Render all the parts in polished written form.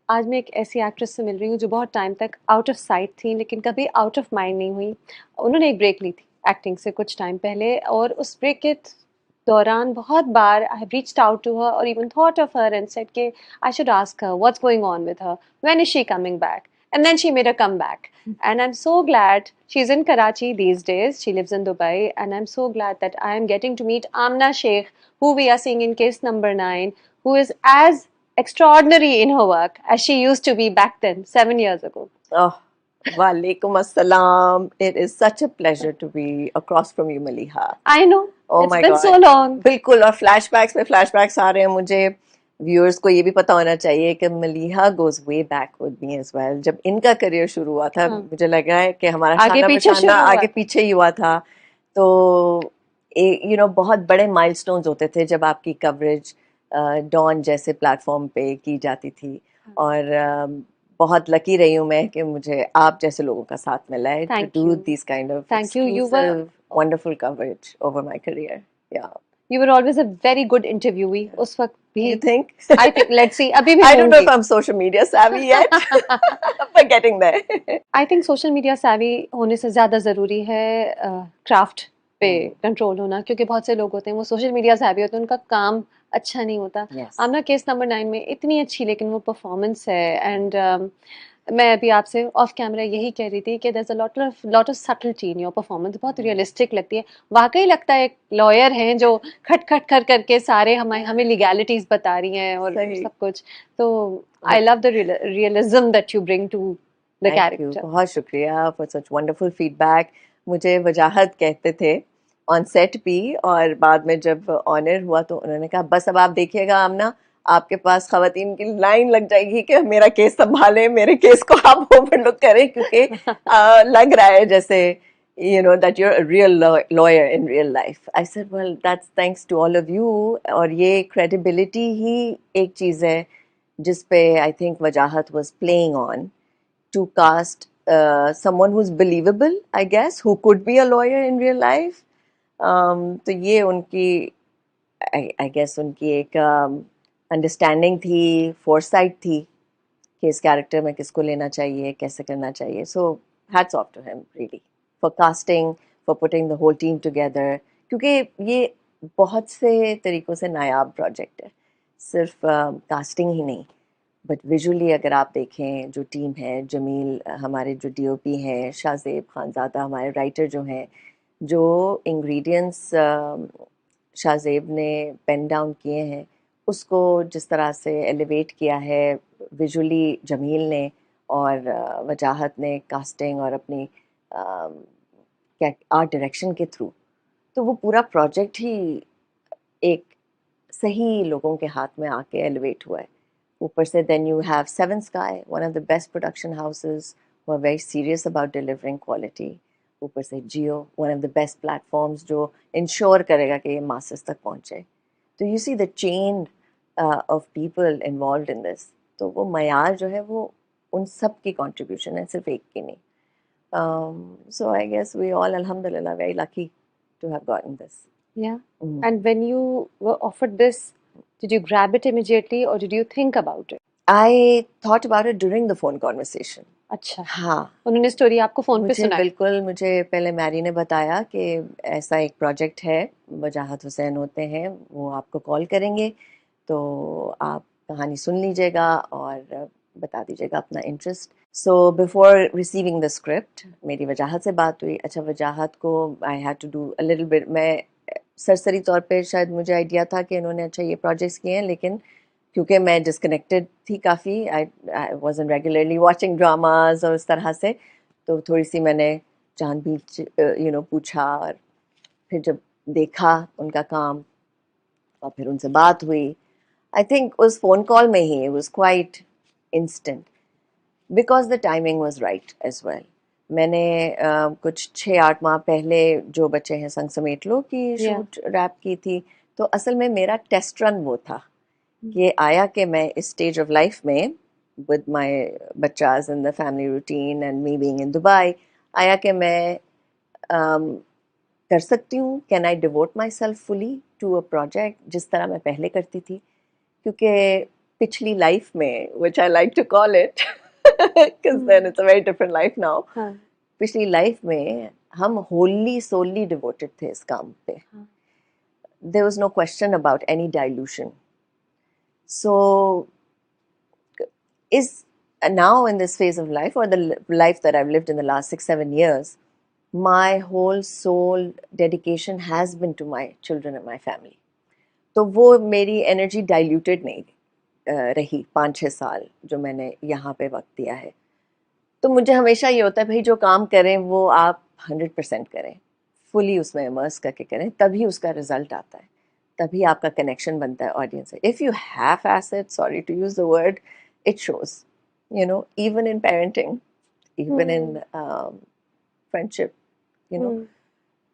आज मैं एक ऐसी एक्ट्रेस से मिल रही हूँ जो बहुत टाइम तक आउट ऑफ साइट थी लेकिन कभी आउट ऑफ माइंड नहीं हुई। उन्होंने एक ब्रेक ली थी एक्टिंग से कुछ टाइम पहले, और उस ब्रेक के दौरान बहुत बार I have reached out to her और even thought of her and said के I should ask her what's going on with her, when is she coming back, and then she made a comeback. And I'm so glad she's in Karachi these days. She lives in Dubai, and I'm so glad that I am getting to meet Amna Sheikh, who we are seeing in Case Number 9, who is as extraordinary in her work as she used to be back then, 7 years ago. Oh, Walaikum Assalam. It is such a pleasure to be across from you, Maliha. I know, Oh it's my been so God. long. बिल्कुल, और flashbacks पे flashbacks आ रहे हैं मुझे। Viewers को ये भी पता होना चाहिए कि Maliha goes way back with me as well. जब इनका करियर शुरू हुआ था, हाँ, मुझे लग रहा है कि हमारा आगे शाना पीछे बशाना शुरू हुआ आगे था। पीछे ही हुआ था। तो बहुत बड़े माइलस्टोन्स होते थे जब आपकी कवरेज डॉन जैसे प्लेटफॉर्म पे की जाती थी। और बहुत लकी रही हूँ मैं कि मुझे आप जैसे लोगों का साथ मिला है to Thank do you. This kind of Thank you. Exclusive wonderful coverage over my career. या You were always a very good interviewee. उस वक्त भी You think? I think let's see, अभी भी I don't know if होंगी। I'm social media savvy yet, but getting there. I think social media savvy होने से ज़्यादा ज़रूरी है क्राफ्ट पे कंट्रोल होना, क्योंकि बहुत से लोग होते हैं वो सोशल मीडिया savvy होते हैं, उनका काम अच्छा नहीं होता। Yes. आमना केस नंबर 9 में इतनी अच्छी लेकिन वो परफॉर्मेंस है, एंड मैं अभी आपसे ऑफ कैमरा यही कह रही थी कि there is a lot of subtlety in your performance, बहुत रियलिस्टिक लगती है। वाकई लगता है एक लॉयर हैं जो खट खट कर करके सारे हमें हमें लीगैलिटीज बता रही हैं और सही। सब कुछ। तो I love the realism that you bring to the thank you, character. बहुत शुक्रिया फॉर सच वंडरफुल फीडबैक। मुझे वजाहत कहते थे ऑन सेट भी, और बाद में जब ऑनर हुआ तो उन्होंने कहा बस अब आप देखिएगा आमना, आपके पास खवातीन की लाइन लग जाएगी कि मेरा केस संभालें, मेरे केस को आप ओवरलुक करें, क्योंकि लग रहा है जैसे that you're a real lawyer in real life. I said, well, that's thanks to all of you. और ये credibility ही एक चीज़ है जिस पे I think Wajahat was playing on to cast someone who's believable, I guess, who could be a lawyer in real life. तो ये उनकी I guess उनकी एक अंडरस्टैंडिंग थी, फोरसाइट थी कि इस कैरेक्टर में किसको लेना चाहिए, कैसे करना चाहिए। So hats off to him really for casting, for putting the whole team together, क्योंकि ये बहुत से तरीक़ों से नायाब प्रोजेक्ट है, सिर्फ कास्टिंग ही नहीं बट विजुअली अगर आप देखें जो टीम है, जमील हमारे जो डीओपी हैं, शाहजेब खानज़ादा हमारे राइटर जो हैं, जो इंग्रेडिएंट्स शाहजेब ने पेन डाउन किए हैं, उसको जिस तरह से एलिवेट किया है विजुअली जमील ने और वजाहत ने कास्टिंग और अपनी क्या आर्ट डायरेक्शन के थ्रू, तो वो पूरा प्रोजेक्ट ही एक सही लोगों के हाथ में आके एलिवेट हुआ है। ऊपर से then you have seven sky, one of the best production houses who are very serious about delivering quality. ऊपर से Jio, one of the best platforms जो इंश्योर करेगा कि ये मासेस तक पहुँचे। तो you see the chain of people involve in this. तो वो मयार जो है वो उन सब की कंट्रीब्यूशन है, सिर्फ एक की नहीं। So I guess we all, alhamdulillah, very lucky to have gotten this. Yeah. Mm. And when you were offered this, did you grab it immediately or did you think about it? I thought about it during the phone conversation. अच्छा, हाँ, उन्होंने story आपको phone पे मुझे सुनाई? बिल्कुल, मुझे पहले मैरी ने बताया कि ऐसा एक प्रोजेक्ट है, वजाहत हुसैन होते हैं, वो आपको कॉल करेंगे, तो आप कहानी सुन लीजिएगा और बता दीजिएगा अपना interest. So before receiving the script मेरी वजाहत से बात हुई। अच्छा, वजाहत को I had to do a little bit, मैं सरसरी तौर पे शायद मुझे आइडिया था कि इन्होंने अच्छा ये प्रोजेक्ट्स किए हैं, लेकिन क्योंकि मैं डिस्कनेक्टेड थी काफ़ी, I wasn't regularly watching dramas और उस तरह से, तो थोड़ी सी मैंने जानबूझ पूछा, और फिर जब देखा उनका काम और फिर उनसे बात हुई, आई थिंक उस फ़ोन कॉल में ही it was quite instant because the timing was right as well. मैंने कुछ 6-8 माह पहले जो बच्चे हैं संग समेट लो की Yeah. शूट रैप की थी, तो असल में मेरा टेस्ट रन वो था कि आया कि मैं इस स्टेज ऑफ लाइफ में विद माय बच्चास in the family routine and me being in Dubai, आया कि मैं कर सकती हूँ, can I devote myself fully to a project जिस तरह मैं पहले करती थी। क्योंकि पिछली लाइफ में, which I like to call it, because then it's a very different life now. हाँ पिछली लाइफ में हम wholly solely devoted थे इस काम पे. हाँ There was no question about any dilution. So is now in this phase of life, or the life that I've lived in the last 6-7 years, my whole soul dedication has been to my children and my family. तो वो मेरी energy diluted नहीं रही 5-6 साल जो मैंने यहाँ पे वक्त दिया है. तो मुझे हमेशा ये होता है भाई जो काम करें वो आप 100% करें, फुली उसमें इमर्स करके करें, तभी उसका रिजल्ट आता है, तभी आपका कनेक्शन बनता है ऑडियंस से. If you have asset, sorry to use the word, it shows, you know, even in parenting, even in friendship, you know.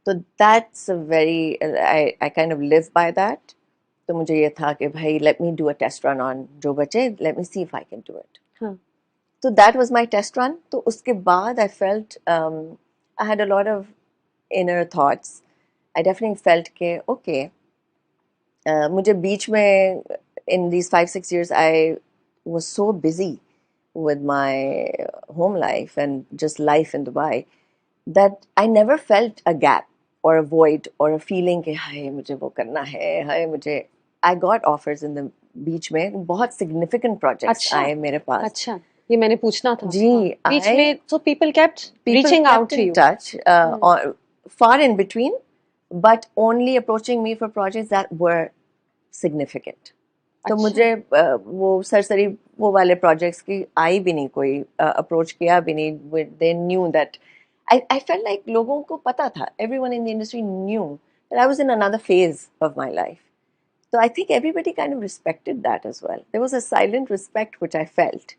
So that's a very, I kind of live by that. तो मुझे ये था कि भाई let me do a test run on जो बचे, let me see if I can do it. हाँ So that was my test run. तो उसके बाद I felt I had a lot of inner thoughts. I definitely felt कि okay, मुझे बीच में in these 5-6 years I was so busy with my home life and just life in Dubai that I never felt a gap or a void or a feeling कि हाय मुझे वो करना है, हाय मुझे. I got offers in the बीच में, बहुत significant projects अच्छा आए मेरे पास. अच्छा ये मैंने पूछना था. जी, हाँ बीच I में so people kept people reaching out kept to in you. touch, or far in between, but only approaching me for projects that were significant. तो अच्छा मुझे वो सरसरी वो वाले प्रोजेक्ट्स की आई भी नहीं, कोई अप्रोच किया भी नहीं. They knew that I felt like लोगों को पता था, everyone in the industry knew that I was in another phase of my life. So I think everybody kind of respected that as well. There was a silent respect which I felt.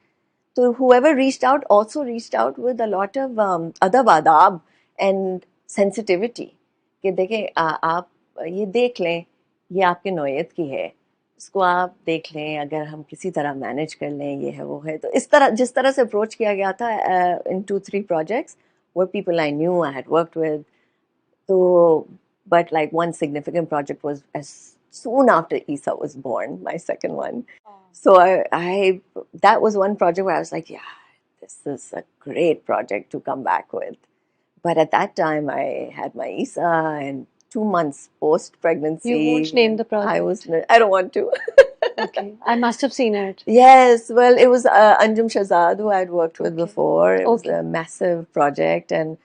So whoever reached out also reached out with a lot of adab adab and sensitivity. कि देखें आप ये देख लें, ये आपके नौयत की है, इसको आप देख लें, अगर हम किसी तरह मैनेज कर लें, ये है वो है. तो इस तरह जिस तरह से अप्रोच किया गया था in 2-3 projects were people I knew, I had worked with. So but like one significant project was as soon after Isa was born, my second one. So I that was one project where I was like, yeah, this is a great project to come back with. But at that time, I had my Isa, and 2 months post pregnancy. You won't name the project. I don't want to. Okay, I must have seen it. Yes, well, it was Anjum Shahzad, who I'd worked with Okay. before. It was Okay. a massive project, and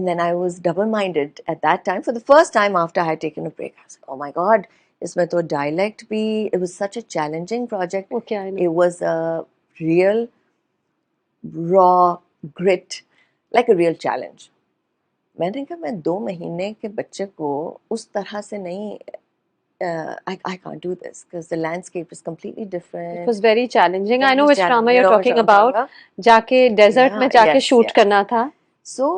then I was double-minded at that time. For the first time after I had taken a break, I was like, oh my God, इसमें तो dialect भी. It was such a challenging project. Okay, I know. It was a real raw grit, like a real challenge. मैंने कहा मैं 2 महीने के बच्चे को उस तरह से नहीं, I can't do this because the landscape is completely It different. was very challenging. I Very know which challenging. drama you're You know talking which I'm about. talking जाके desert में Yeah, जाके yes, shoot yes. करना था. So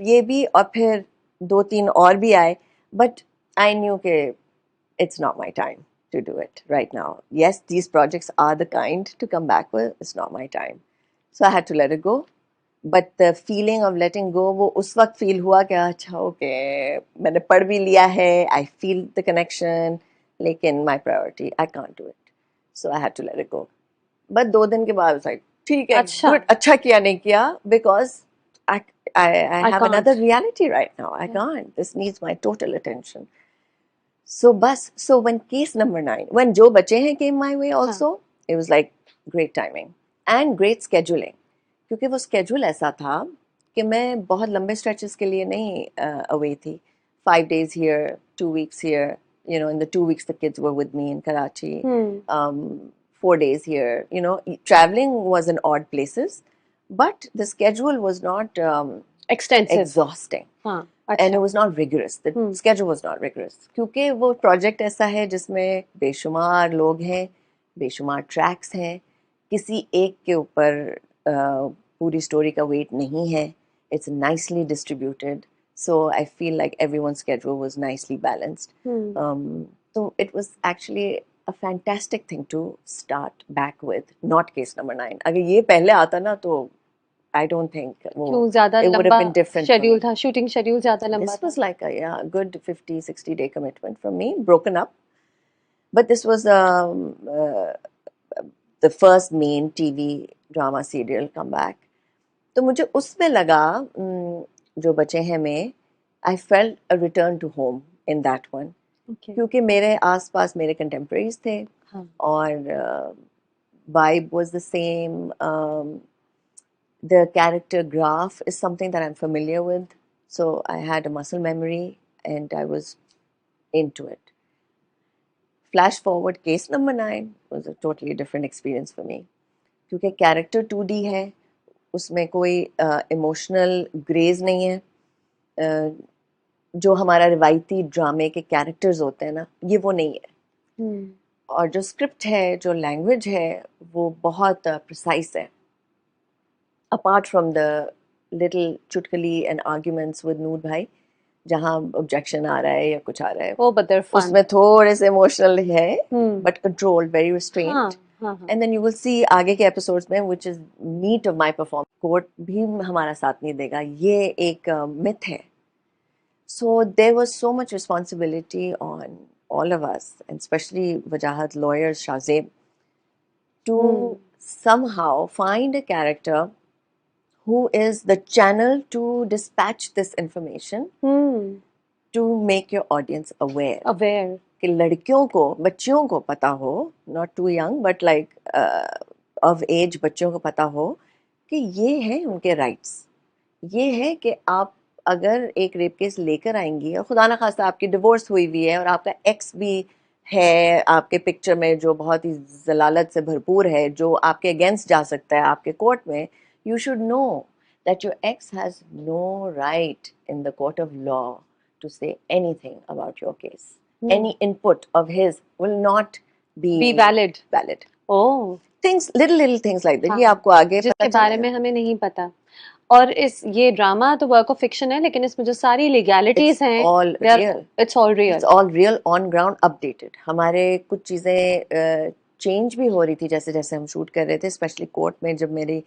ये भी, और फिर 2-3 और भी आए, but I knew कि it's not my time to do it right now. Yes, these projects are the kind to come back with. It's not my time. So I had to let it go. But the feeling of letting go, वो उस वक्त feel हुआ कि अच्छा okay, मैंने पढ़ भी लिया है, I feel the connection, लेकिन my priority, I can't do it. So I had to let it go. But 2 दिन के बाद I was like, ठीक है, अच्छा. good, अच्छा किया नहीं किया, because I I have can't. another reality right now. I can't. This needs my total attention. So bus. So when case number 9, when जो बचे हैं came my way also, it was like great timing and great scheduling. क्योंकि वो schedule ऐसा था कि मैं बहुत लंबे stretches के लिए नहीं away थी. 5 days here, 2 weeks here. You know, in the 2 weeks the kids were with me in Karachi. 4 days here. You know, traveling was in odd places, but the schedule was not Extensive. exhausting. हाँ And अच्छा. it was not rigorous. The schedule was not rigorous. क्योंकि वो project ऐसा है जिसमें बेशुमार लोग हैं, बेशुमार tracks हैं, किसी एक के ऊपर पूरी story का weight नहीं है. It's nicely distributed. So I feel like everyone's schedule was nicely balanced. So it was actually a fantastic thing to start back with, not case number 9. अगर ये पहले आता ना तो I don't think क्यों ज़्यादा it would have लंबा been different for schedule me. था, shooting schedule ज़्यादा लंबा This था. was like a good 50-60 day commitment from me, broken up. but this was the first main TV drama serial comeback. तो मुझे उसमें लगा जो बचे हैं में, I felt a return to home in that one. Okay. क्योंकि मेरे आसपास मेरे contemporaries थे हाँ. और vibe was the same. The character graph is something that I'm familiar with, so I had a muscle memory and I was into it. Flash forward, case number 9 was a totally different experience for me. क्योंकि character 2D है, उसमें कोई emotional graze नहीं है. जो हमारा रिवायती ड्रामे के कैरेक्टर्स होते हैं ना, ये वो नहीं है. और जो स्क्रिप्ट है, जो लैंग्वेज है, वो बहुत प्रिसाइज है. अपार्ट फ्रॉम द लिटिल चुटकली एंड आर्ग्यूमेंट्स विद नूर भाई, जहाँ ऑब्जेक्शन आ रहा है या कुछ आ रहा है, उसमें थोड़े से इमोशनल है, but controlled, very restrained. And then you will see आगे के एपिसोड्स में, which is meat of my performance. Court भी हमारा साथ नहीं देगा, ये एक मिथ है. So there was so much responsibility on all of us, and especially Wajahat lawyers Shazeb, to somehow find a character who is the channel to dispatch this information to make your audience aware कि लड़कियों को, बच्चियों को पता हो, not too young but like of age बच्चों को पता हो कि ये है उनके rights. ये है कि आप अगर एक रेप केस लेकर आएंगी और खुदा ना खास्ता आपकी डिवोर्स हुई हुई है और आपका एक्स भी है आपके पिक्चर में, जो बहुत ही जलालत से भरपूर है, जो आपके अगेंस्ट जा सकता है आपके कोर्ट में, you should know that your ex has no right in the court of law to say anything about your case. Any input of his will not be valid. Oh, things, little things like that. हाँ, ये आपको आगे जिसके बारे में हमें नहीं पता. और इस ये ड्रामा तो वर्क ऑफ फिक्शन है, लेकिन इसमें जो सारी लीगैलिटीज हैं, it's all real on ground updated. हमारे कुछ चीज़ें चेंज भी हो रही थी जैसे जैसे हम शूट कर रहे थे, स्पेशली कोर्ट में जब मेरी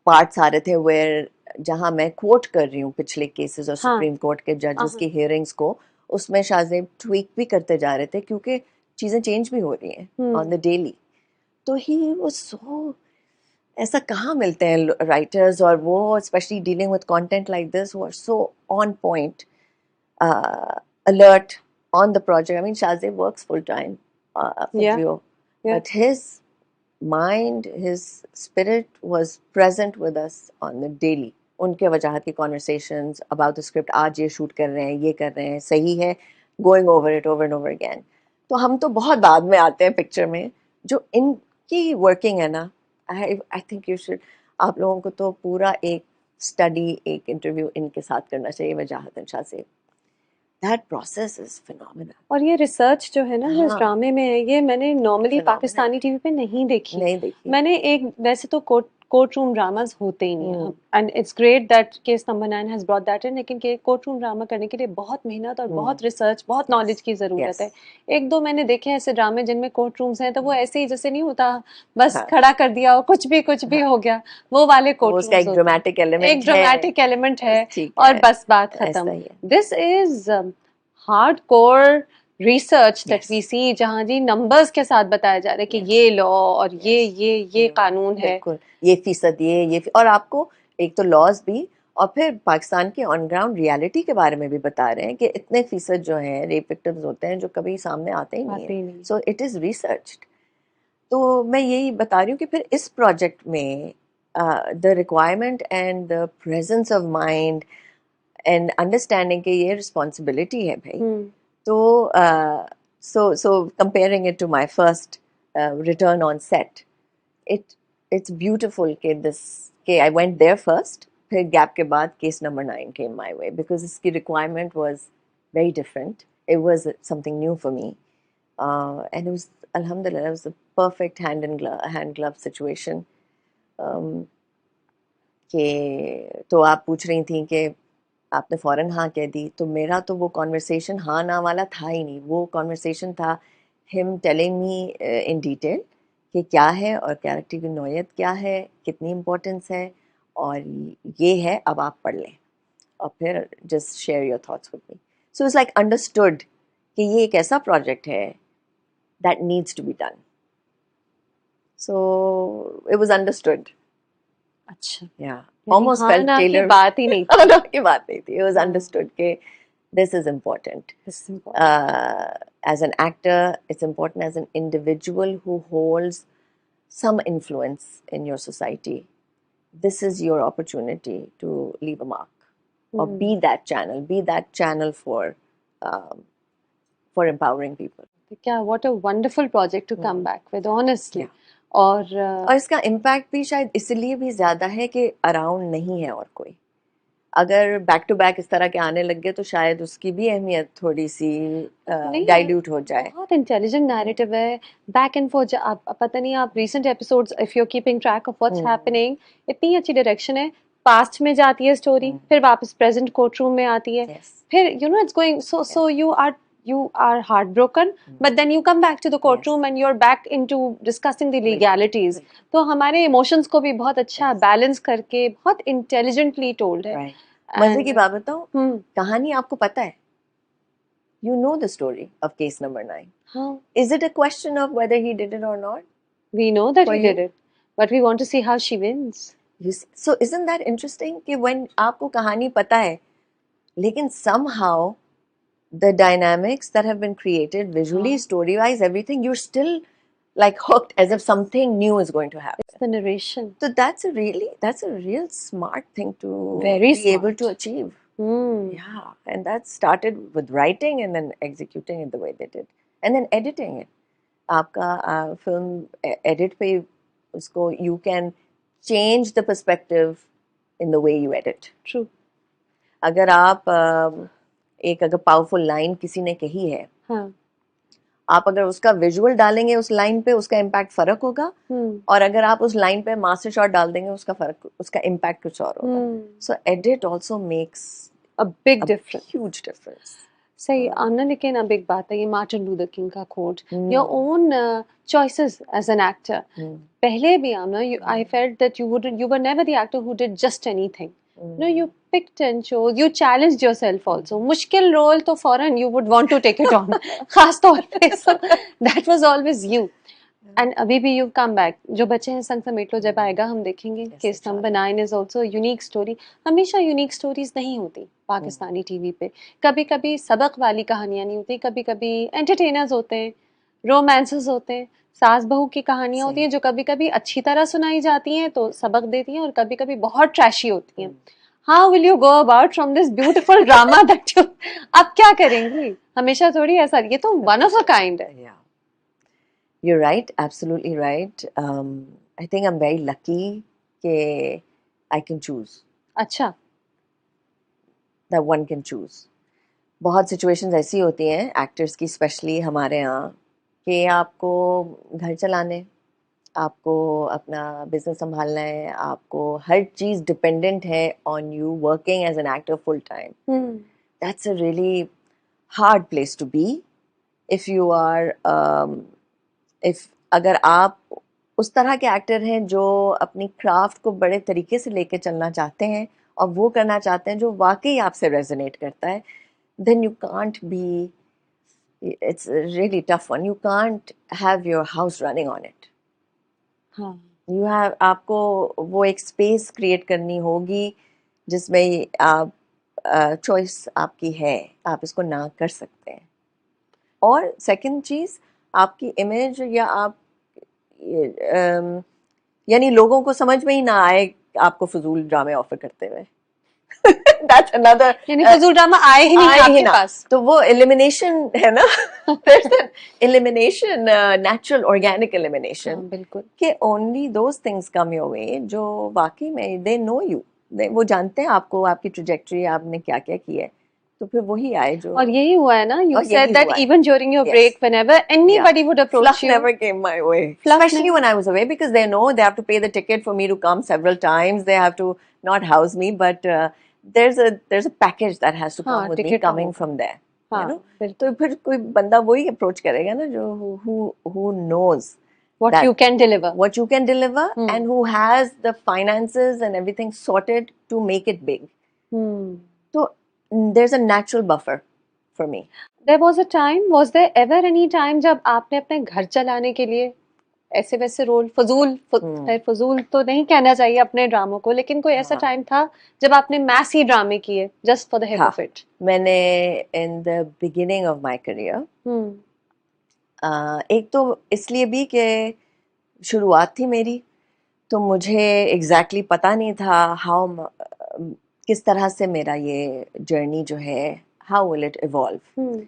पार्ट्स आ रहे थे वेयर जहाँ मैं कोट कर रही हूँ पिछले केसेस और सुप्रीम कोर्ट के जजेस की हियरिंग्स को, उसमें शाज़ेब ट्वीक भी करते जा रहे थे क्योंकि चीज़ें चेंज भी हो रही हैं ऑन द डेली. तो ही वाज सो, ऐसा कहाँ मिलते हैं राइटर्स, और वो specially dealing with content like this who are so on point, alert on the project. I mean, Shazib works full time for Jio, but his mind, his spirit was present with us on the daily. उनके वजाहत की conversations about the script, आज ये shoot कर रहे हैं, ये कर रहे हैं, सही है, going over it over and over again. तो हम तो बहुत बाद में आते हैं पिक्चर में. जो इनकी वर्किंग है ना, I think you should, आप लोगों को तो पूरा एक स्टडी, एक इंटरव्यू इनके साथ करना चाहिए, वजाहत शाह से. That process is phenomenal. और ये रिसर्च जो है ना, जो इस ड्रामे में है, ये मैंने नॉर्मली पाकिस्तानी टीवी पे नहीं देखी. मैंने एक, वैसे तो कोर्ट रूम ड्रामास होते ही नहीं हैं, and it's great that case number 9 has brought that in, लेकिन कोर्ट रूम ड्रामा करने के लिए बहुत मेहनत और बहुत रिसर्च, बहुत नॉलेज की जरूरत है. एक दो मैंने देखे ऐसे ड्रामे जिनमें कोर्ट रूम्स हैं, तो वो ऐसे ही जैसे नहीं होता, बस खड़ा कर दिया और कुछ भी हो गया, वो वाले कोर्ट रूम्स. एक ड्रामेटिक एलिमेंट है और बस बात खत्म. This is hardcore research that we see, जहाँ जी नंबर्स के साथ बताया जा रहा है कि ये लॉ और ये कानून है, ये फीसद, ये और आपको एक तो लॉज भी, और फिर पाकिस्तान की ऑन ग्राउंड रियलिटी के बारे में भी बता रहे हैं कि इतने फीसद जो हैं रेप विक्टिम्स होते हैं जो कभी सामने आते ही नहीं है. So it is researched. तो मैं यही बता रही हूँ कि फिर इस प्रोजेक्ट में the requirement and the presence of mind and understanding कि ये रिस्पॉन्सिबिलिटी है भाई. तो so comparing it to my first return on set, it's beautiful कि I went there first, फिर gap के बाद case number 9 came my way because इसकी requirement was very different. It was something new for me, and it was, alhamdulillah, it was a perfect hand glove situation. कि तो आप पूछ रही थी कि आपने फ़ौरन हाँ कह दी, तो मेरा तो वो कॉन्वर्सेशन हाँ ना वाला था ही नहीं. वो कॉन्वर्सेशन था him telling me in detail कि क्या है और कैरेक्टर की नौयत क्या है, कितनी इम्पोर्टेंस है, और ये है, अब आप पढ़ लें और फिर just share your thoughts with me. So it's like understood कि ये एक ऐसा प्रोजेक्ट है that needs to be done. So it was understood. अच्छा, Yeah, यानी almost हाँ felt ना की Taylor. बात ही नहीं हाँ थी। ना की बात नहीं थी. It was हाँ, understood कि this is important. this is important. As an actor, it's important as an individual who holds some influence in your society. This is your opportunity to leave a mark, or be that channel um, for empowering people. तो क्या what a wonderful project to come back with, honestly. Yeah. और और इसका impact भी शायद इसलिए भी ज्यादा है कि अराउंड नहीं है और कोई. अगर बैक टू बैक इस तरह के आने लग गए तो शायद उसकी भी अहमियत थोड़ी सी नहीं, डाइल्यूट हो जाए. बहुत इंटेलिजेंट नैरेटिव है, बैक एंड फोर्थ. आप पता नहीं, आप recent episodes if you are keeping track of what's happening, इतनी अच्छी डायरेक्शन है. पास्ट में जाती है स्टोरी, फिर वापस प्रेजेंट कोर्ट रूम में आती है, Yes. फिर you know it's going so you are heartbroken, but then you come back to the courtroom and you're back into discussing the legalities. तो हमारे इमोशंस को भी बहुत अच्छा बैलेंस करके बहुत इंटेलिजेंटली टोल्ड है. Right. मजे की बात बताऊं, कहानी आपको पता है. You know the story of case number 9. हाँ, Is it a question of whether he did it or not? we know that For he you? did it, but we want to see how she wins. So isn't that interesting कि when आपको कहानी पता है, लेकिन somehow the dynamics that have been created visually, story-wise, everything, you're still like hooked as if something new is going to happen. It's the narration. So that's a real smart thing to Very be able to achieve. Yeah, and that started with writing and then executing it the way they did, and then editing it. आपका film edit पे उसको you can change the perspective in the way you edit. True. अगर आप एक अगर powerful line किसी ने कही है, हाँ, आप अगर उसका विजुअल डालेंगे उस लाइन पे, उसका इम्पैक्ट फर्क होगा. और अगर आप उस लाइन पे मास्टर शॉट डाल देंगे, उसका इम्पैक्ट कुछ और होगा. So edit also makes a big difference. Huge difference. सही आमना, लेकिन अब एक बात है, ये मार्टिन लूथर किंग का quote, your own choices as an actor. पहले भी Amna, I felt that you were never the actor who did just anything. No, you picked and chose, you challenged yourself also. मुश्किल role तो फौरन you would want to take it on. खास तौर पे, so that was always you. And अभी भी you come back. जो बच्चे हैं संग समेट लो, जब आएगा हम देखेंगे. Case number 9 is also a unique story. हमेशा unique stories नहीं होती पाकिस्तानी टीवी पे. कभी कभी सबक वाली कहानियां नहीं होती, कभी कभी एंटरटेनर्स होते हैं, रोमांसेस होते हैं, सास बहू की कहानियां होती हैं जो कभी कभी अच्छी तरह सुनाई जाती हैं तो सबक देती हैं, और कभी कभी बहुत ट्रैशी होती हैं. How will you go about from this beautiful drama that you अब क्या करेंगी? हमेशा थोड़ी ऐसा, ये तो one of a kind है. Yeah, you're right, absolutely right. I think I'm very lucky कि I can choose. अच्छा, that one can choose. बहुत सिचुएशंस ऐसी होती हैं एक्टर्स की, स्पेशली हमारे यहाँ, कि आपको घर चलाने, आपको अपना बिजनेस संभालना है, आपको हर चीज़ डिपेंडेंट है on you working as an actor full time. That's a really hard place to be if you are अगर आप उस तरह के एक्टर हैं जो अपनी क्राफ्ट को बड़े तरीके से लेके चलना चाहते हैं और वो करना चाहते हैं जो वाकई आपसे रेजोनेट करता है, then you can't be, it's a really tough one. You can't have your house running on it. हाँ, You have, आपको वो एक स्पेस क्रिएट करनी होगी जिसमें आप चॉइस आपकी है, आप इसको ना कर सकते हैं. और सेकंड चीज़, आपकी इमेज या आप यानी लोगों को समझ में ही ना आए आपको फजूल ड्रामे ऑफर करते हुए. That's another, यानी फजूल ड्रामा आए ही नहीं आपके पास. तो वो एलिमिनेशन है ना. There's an elimination, natural organic elimination. हाँ, बिल्कुल. कि only those things come your way जो वाकई में they know you, वो जानते हैं आपको, आपकी trajectory, आपने क्या क्या किया है, तो फिर वही आए जो. और यही हुआ है ना. You said that even during your break, whenever anybody would approach Fluff you, never came my way. Especially when I was away, because they know they have to pay the ticket for me to come several times. They have to not house me, but there's a package that has to come with me coming from there. You know? तो फिर कोई बंदा वही approach करेगा ना जो who knows what you can deliver, and who has the finances and everything sorted to make it big. So there's a natural buffer for me. There was a time, was there ever any time जब आपने अपने घर चलाने के लिए ऐसे वैसे role खैर फजूल तो नहीं कहना चाहिए अपने ड्रामों को, लेकिन कोई ऐसा हाँ टाइम था जब आपने मैसी ड्रामे किए जस्ट फॉर द हेक हाँ, ऑफ इट? मैंने in the beginning of my career, hmm. एक तो इसलिए भी कि शुरुआत थी मेरी, तो मुझे एग्जैक्टली पता नहीं था हाउ किस तरह से मेरा ये जर्नी जो है, हाउ विल इट इवॉल्व। हम्म।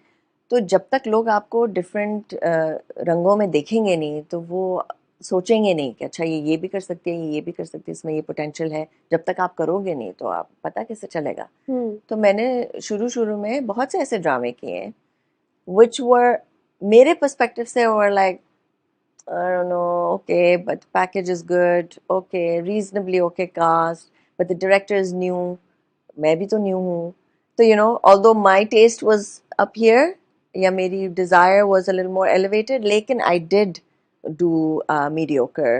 तो जब तक लोग आपको डिफरेंट रंगों में देखेंगे नहीं, तो वो सोचेंगे नहीं कि अच्छा ये भी कर सकती है, ये भी कर सकती है, इसमें ये पोटेंशियल है। जब तक आप करोगे नहीं तो आप पता कैसे चलेगा। हम्म। तो मैंने शुरू शुरू में बहुत से ऐसे ड्रामे किए हैं which were मेरे पर्सपेक्टिव से were like I don't know, okay, but package is good, okay, reasonably okay cast, but the director is new, मैं भी तो new हूँ, तो you know, although my taste was up here, या मेरी desire was a little more elevated, लेकिन I did do mediocre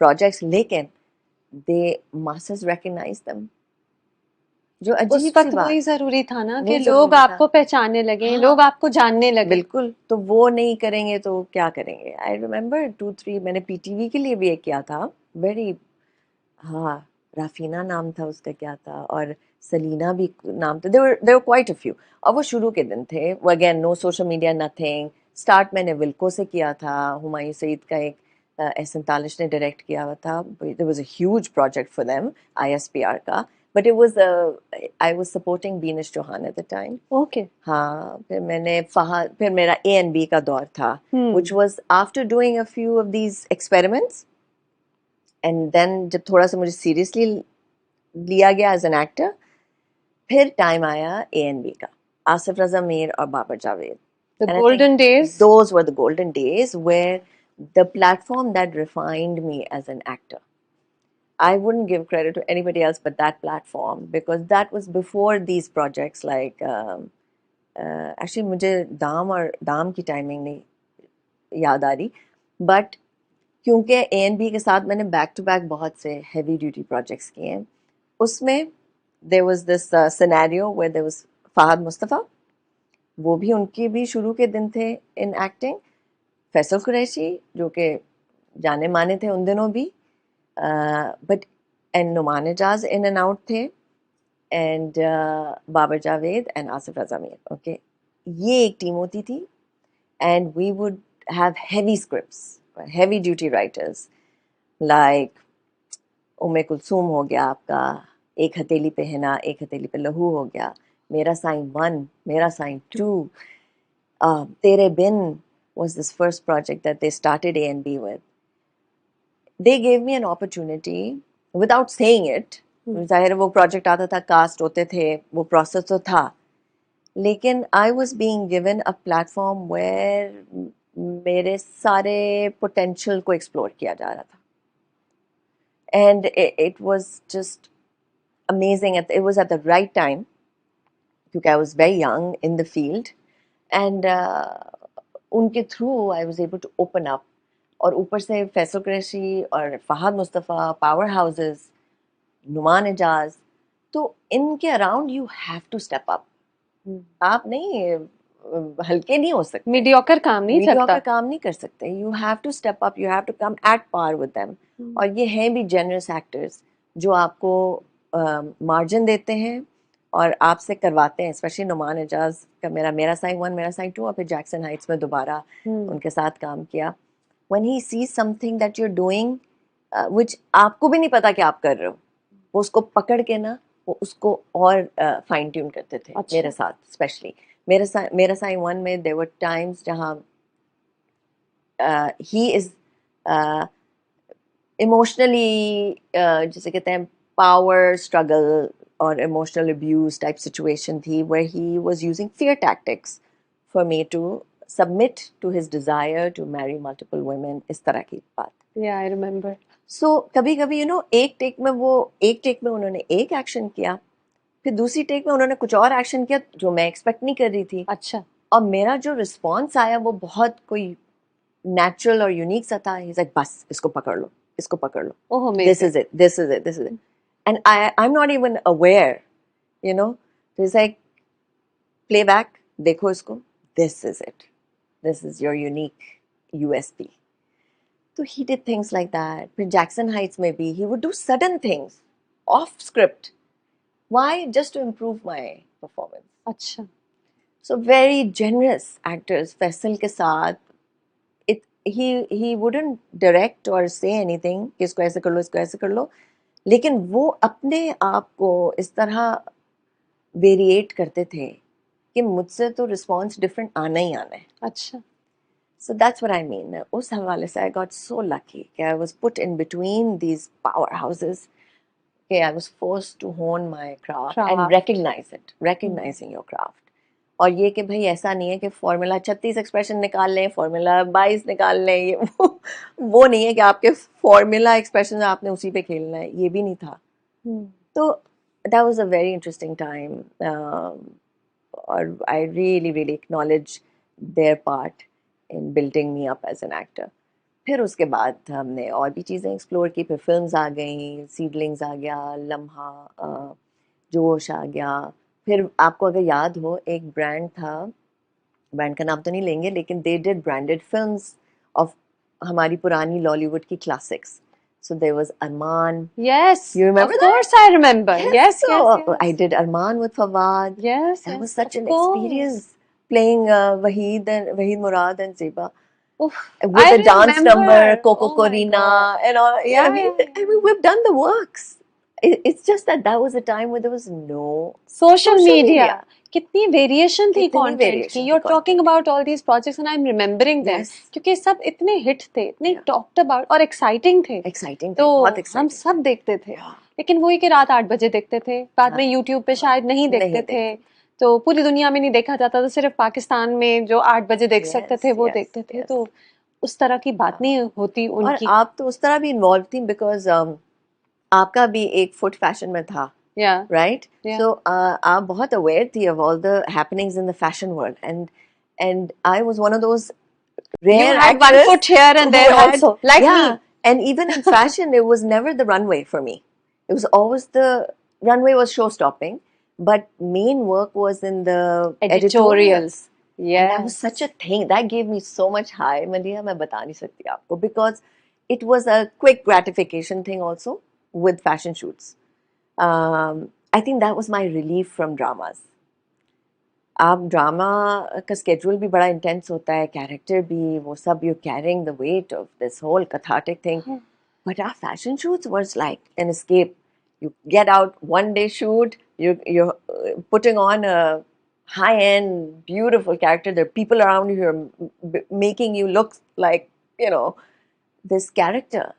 projects, लेकिन they masses recognize them, जो उस अजीब सी वक्त बात, वही जरूरी था ना कि वही लोग जरूरी था। आपको पहचानने लगे, हाँ लोग आपको जानने लगे। बिल्कुल, तो वो नहीं करेंगे तो क्या करेंगे। आई रिमेम्बर 2-3 मैंने पीटीवी के लिए भी एक किया था, वेरी, हाँ, राफीना नाम था उसका, क्या था, और सलीना भी नाम था, देवर क्वाइट अ फ्यू। और वो शुरू के दिन थे, वो again no social media nothing. Start मैंने विल्को से किया था, हुमायूं सईद का एक एहसन तालिश ने डायरेक्ट किया हुआ था, there was a huge project for them, ISPR का, but it was I was supporting Beenish Chauhan at the time. Okay. हाँ, फिर मेरा A&B का दौर था, हम्म। which was after doing a few of these experiments, and then जब थोड़ा सा मुझे seriously लिया गया as an actor, फिर टाइम आया A&B का, आसिफ रजा मीर और Babar Javed, the and I think golden days. those were the golden days where the platform that refined me as an actor. I wouldn't give credit to anybody else but that platform, because that was before these projects like actually मुझे दाम की timing नहीं याद आ रही, but क्योंकि A&B के साथ मैंने बैक टू बैक बहुत से हैवी ड्यूटी प्रोजेक्ट्स किए हैं, उसमें there was this scenario where there was Fahad Mustafa, वो भी, उनके भी शुरू के दिन थे इन एक्टिंग, फैसल कुरैशी जो कि जाने माने थे उन दिनों भी, but and Noman Ejaz in and out थे, and Babar Javed and Asif Raza Mir, okay, ये एक टीम होती थी, and we would have heavy scripts, heavy duty writers like उम्मे कुलसूम हो गया आपका, एक हथेली पे हिना, एक हथेली पे लहू हो गया, मेरा साईं 1, मेरा साईं 2, तेरे बिन was this first project that they started A&B with. They gave me an opportunity without saying it. जाहिर है वो प्रोजेक्ट आता था, कास्ट होते थे, वो प्रोसेस तो था, लेकिन I was being given a platform where मेरे सारे पोटेंशियल को एक्सप्लोर किया जा रहा था, and it was just amazing, it was at the right time, क्योंकि I was very young in the field, and उनके through I was able to open up, और ऊपर से फैसल कुरैशी और फहद मुस्तफ़ा, पावर हाउसेस, नुमान एजाज, तो इनके around you have to step up, आप नहीं हल्के नहीं हो सकते, मीडियोकर काम नहीं मीडियोकर चलता। काम नहीं कर सकते, you have to step up, you have to come at par with them. और ये हैं भी जेनरस एक्टर्स जो आपको मार्जिन देते हैं और आपसे करवाते हैं, स्पेशली नुमान एजाज का मेरा मेरा साईं 1, मेरा साईं 2, और फिर जैक्सन हाइट्स में दोबारा उनके साथ काम किया। When he sees something that you are doing which आपको भी नहीं पता कि आप कर रहे हो, वो उसको पकड़ के ना, वो उसको और फाइन ट्यून करते थे। अच्छा। मेरे साथ स्पेशली मेरा साईं 1 में देयर वर टाइम्स जहाँ ही इज इमोशनली, जिसे कहते हैं पावर स्ट्रगल और इमोशनल अब्यूज टाइप सिचुएशन थी, where he was using fear tactics for me to submit to his desire to marry multiple women, इस तरह की बात। या आई रिमेम्बर। सो कभी कभी यू नो एक टेक में उन्होंने एक एक्शन किया, फिर दूसरी टेक में उन्होंने कुछ और एक्शन किया जो मैं एक्सपेक्ट नहीं कर रही थी, अच्छा। और मेरा जो रिस्पॉन्स आया वो बहुत कोई नेचुरल और यूनिक सा था। ही लाइक बस इसको पकड़ लो, इसको पकड़ लो, oh this amazing. Is it, this is it, this is it, and I am not even aware, you know, it's like play back, देखो इसको, this is it. This is your unique USP. So he did things like that. With Jackson Heights, maybe he would do sudden things off script. Why? Just to improve my performance. अच्छा. So very generous actors. Faisal के साथ, he wouldn't direct or say anything कि इसको ऐसे कर लो, इसको ऐसे कर लो. लेकिन वो अपने आप को इस तरह वेरिएट करते थे कि मुझसे तो रिस्पॉन्स डिफरेंट आना ही आना है. अच्छा. So that's what I mean. उस हवाले से I got so lucky कि I was put in between these powerhouses. Okay, I was forced to hone my craft and recognize it, recognizing your craft. और ये कि भाई ऐसा नहीं है कि फॉर्मूला 36 एक्सप्रेशन निकाल लें, फॉर्मूला 22 निकाल लें, ये वो नहीं है कि आपके फॉर्मूला एक्सप्रेशन आपने उसी पे खेलना है, ये भी नहीं था. तो that was a very interesting time. Or I really, really acknowledge their part in building me up as an actor. फिर उसके बाद हमने और भी चीज़ें एक्सप्लोर की. फिर फिल्म्स आ गई, सीडलिंग्स आ गया, लम्हा, जोश आ गया. फिर आपको अगर याद हो, एक ब्रांड था, ब्रांड का नाम तो नहीं लेंगे, लेकिन they did branded films of हमारी पुरानी लॉलीवुड की classics. So there was Arman. Yes, you remember of that? course I remember. Yes, so yes. I did Arman with Fawad. Yes, That yes, was such of an course. experience playing Waheed Murad and Zeba. Oof, With I the dance remember. number, Coco Oh my Corina, God. and all. Yeah, I mean, we've done the works. It's just that was a time where there was no social media. media. कितनी variation थी कितनी content variation की. थी you are talking content. About all these projects and I am remembering them, Yes. क्योंकि सब इतने hit थे, इतने Yeah. टॉक्ड अबाउट और एक्साइटिंग थे. Exciting तो थे, बहुत हम exciting. सब देखते थे. Yeah. लेकिन वही कि रात 8 बजे देखते थे, बाद में यूट्यूब पे शायद नहीं देखते थे. तो पूरी दुनिया में नहीं देखा जाता, तो सिर्फ पाकिस्तान में जो 8 बजे देख सकते थे वो देखते थे. तो उस तरह की बात नहीं होती उनकी. और आप तो उस तरह भी इन्वॉल्व थी बिकॉज आपका भी एक फुट फैशन में था. Yeah. Right? Yeah. So आप बहुत aware थी of all the happenings in the fashion world, and I was one of those rare You had actors one foot here and who there had- also, like yeah, me. and even in fashion, it was never the runway for me. It was always the runway was show stopping, but main work was in the editorials. And that was Yes. such a thing. That gave me so much high. Malia, मैं बता नहीं सकती आपको, because it was a quick gratification thing also with fashion shoots. I think that was my relief from dramas. आप drama का schedule भी बड़ा intense होता है, कैरेक्टर भी, वो सब, you're carrying the weight of this whole cathartic thing. But our fashion shoots was like an escape. You get out one day shoot, you're putting on a high-end, beautiful character. There are people around you who are making you look like, this character.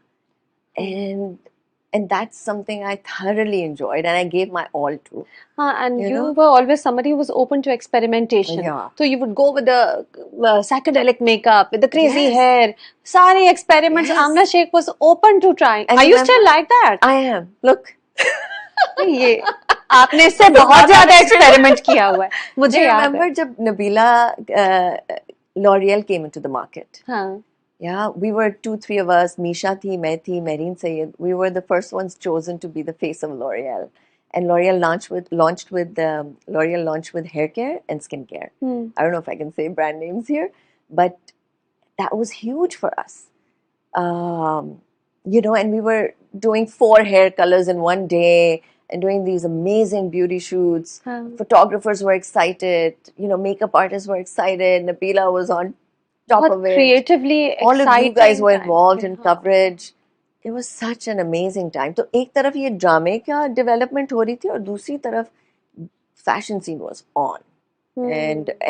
And that's something I thoroughly enjoyed and I gave my all to. And You you know? were always somebody who was open to experimentation. Yeah. So you would go with the psychedelic makeup, with the crazy Yes. hair. Sari experiments. Yes. Amna Sheikh was open to trying. And Are you remember- still like that? I am. Look. ये आपने इससे बहुत ज्यादा experiment किया हुआ है, मुझे Do you याद remember है. जब Nabila L'Oreal came into the market? हाँ. Yeah, we were 2-3 of us. Misha thi, मैं थी, Mehreen Sayed. We were the first ones chosen to be the face of L'Oreal. And L'Oreal launched with hair care and skin care. I don't know if I can say brand names here, but that was huge for us. And we were doing 4 hair colors in one day and doing these amazing beauty shoots. Photographers were excited, makeup artists were excited. Nabila was on top of it. Creatively All of you guys were exciting involved time in थे. coverage. It was such an amazing time. तो एक तरफ ये ड्रामे का development हो रही थी और दूसरी तरफ fashion scene was on.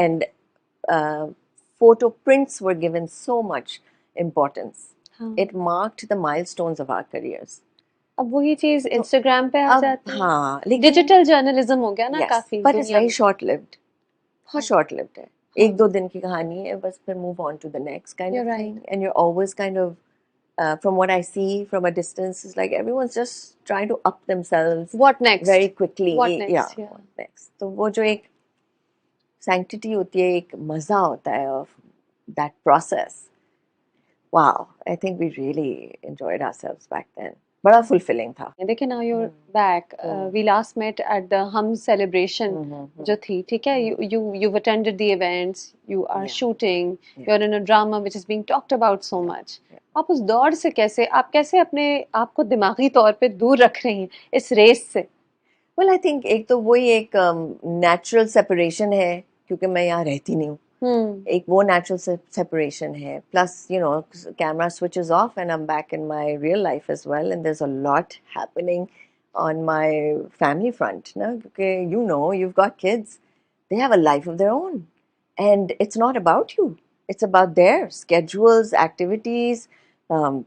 And photo prints were given so much importance. It marked the milestones of our careers. अब वही चीज इंस्टाग्राम पे आ जाती है. हाँ, डिजिटल जर्नलिज्म हो गया ना yes, काफी. but it's दुनिया very में. short-lived. बहुत short-lived है. 1-2 दिन की कहानी है, बस फिर move on to the next kind You're of right. thing. And you're always kind of, from what I see from a distance, it's like everyone's just trying to up themselves What next? very quickly. What next? Yeah. What next? तो वो जो एक sanctity होती है, एक मजा होता है of that process. Wow, I think we really enjoyed ourselves back then. बड़ा फुलफिलिंग था। देखिए now you're hmm, back. Hmm, We last met at the Hum celebration जो थी, ठीक है? You've attended the events, you are yeah, shooting, yeah, you're in a drama which is being talked about so yeah, much. yeah. आप उस दौड़ से कैसे, आप कैसे अपने आप को दिमागी तौर पे दूर रख रही हैं इस रेस से? Well, I think एक तो वही एक नेचुरल सेपरेशन है, क्योंकि मैं यहाँ रहती नहीं हूँ। हम्म। एक वो नेचुरल सेपरेशन है, plus you know camera switches off and I am back in my real life as well, and there is a lot happening on my family front, ना, क्योंकि you know you've got kids, they have a life of their own, and it's not about you, it's about their schedules, activities, um,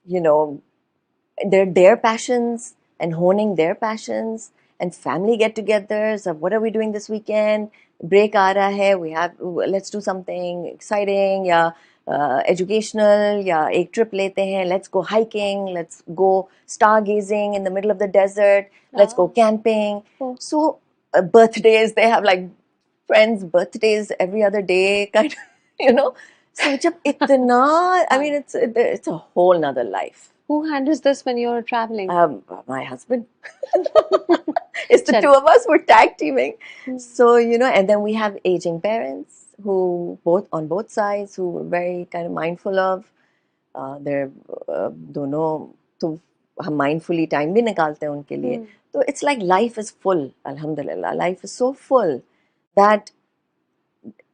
you know, their passions and honing their passions, and family get-togethers of what are we doing this weekend, break aa raha hai, we have, let's do something exciting, या educational, या एक trip लेते हैं, let's go hiking, let's go stargazing in the middle of the desert, let's go camping. Oh. So birthdays, they have like friends birthdays every other day kind of, you know. So जब इतना, I mean it's a whole nother life. Who handles this when you're traveling? My husband. It's the चल। two of us. We're tag teaming. Hmm. So you know, and then we have aging parents who both on both sides who we're very kind of mindful of. They're दोनों तो हम mindfully time भी निकालते हैं उनके लिए. So it's like life is full. Alhamdulillah, life is so full that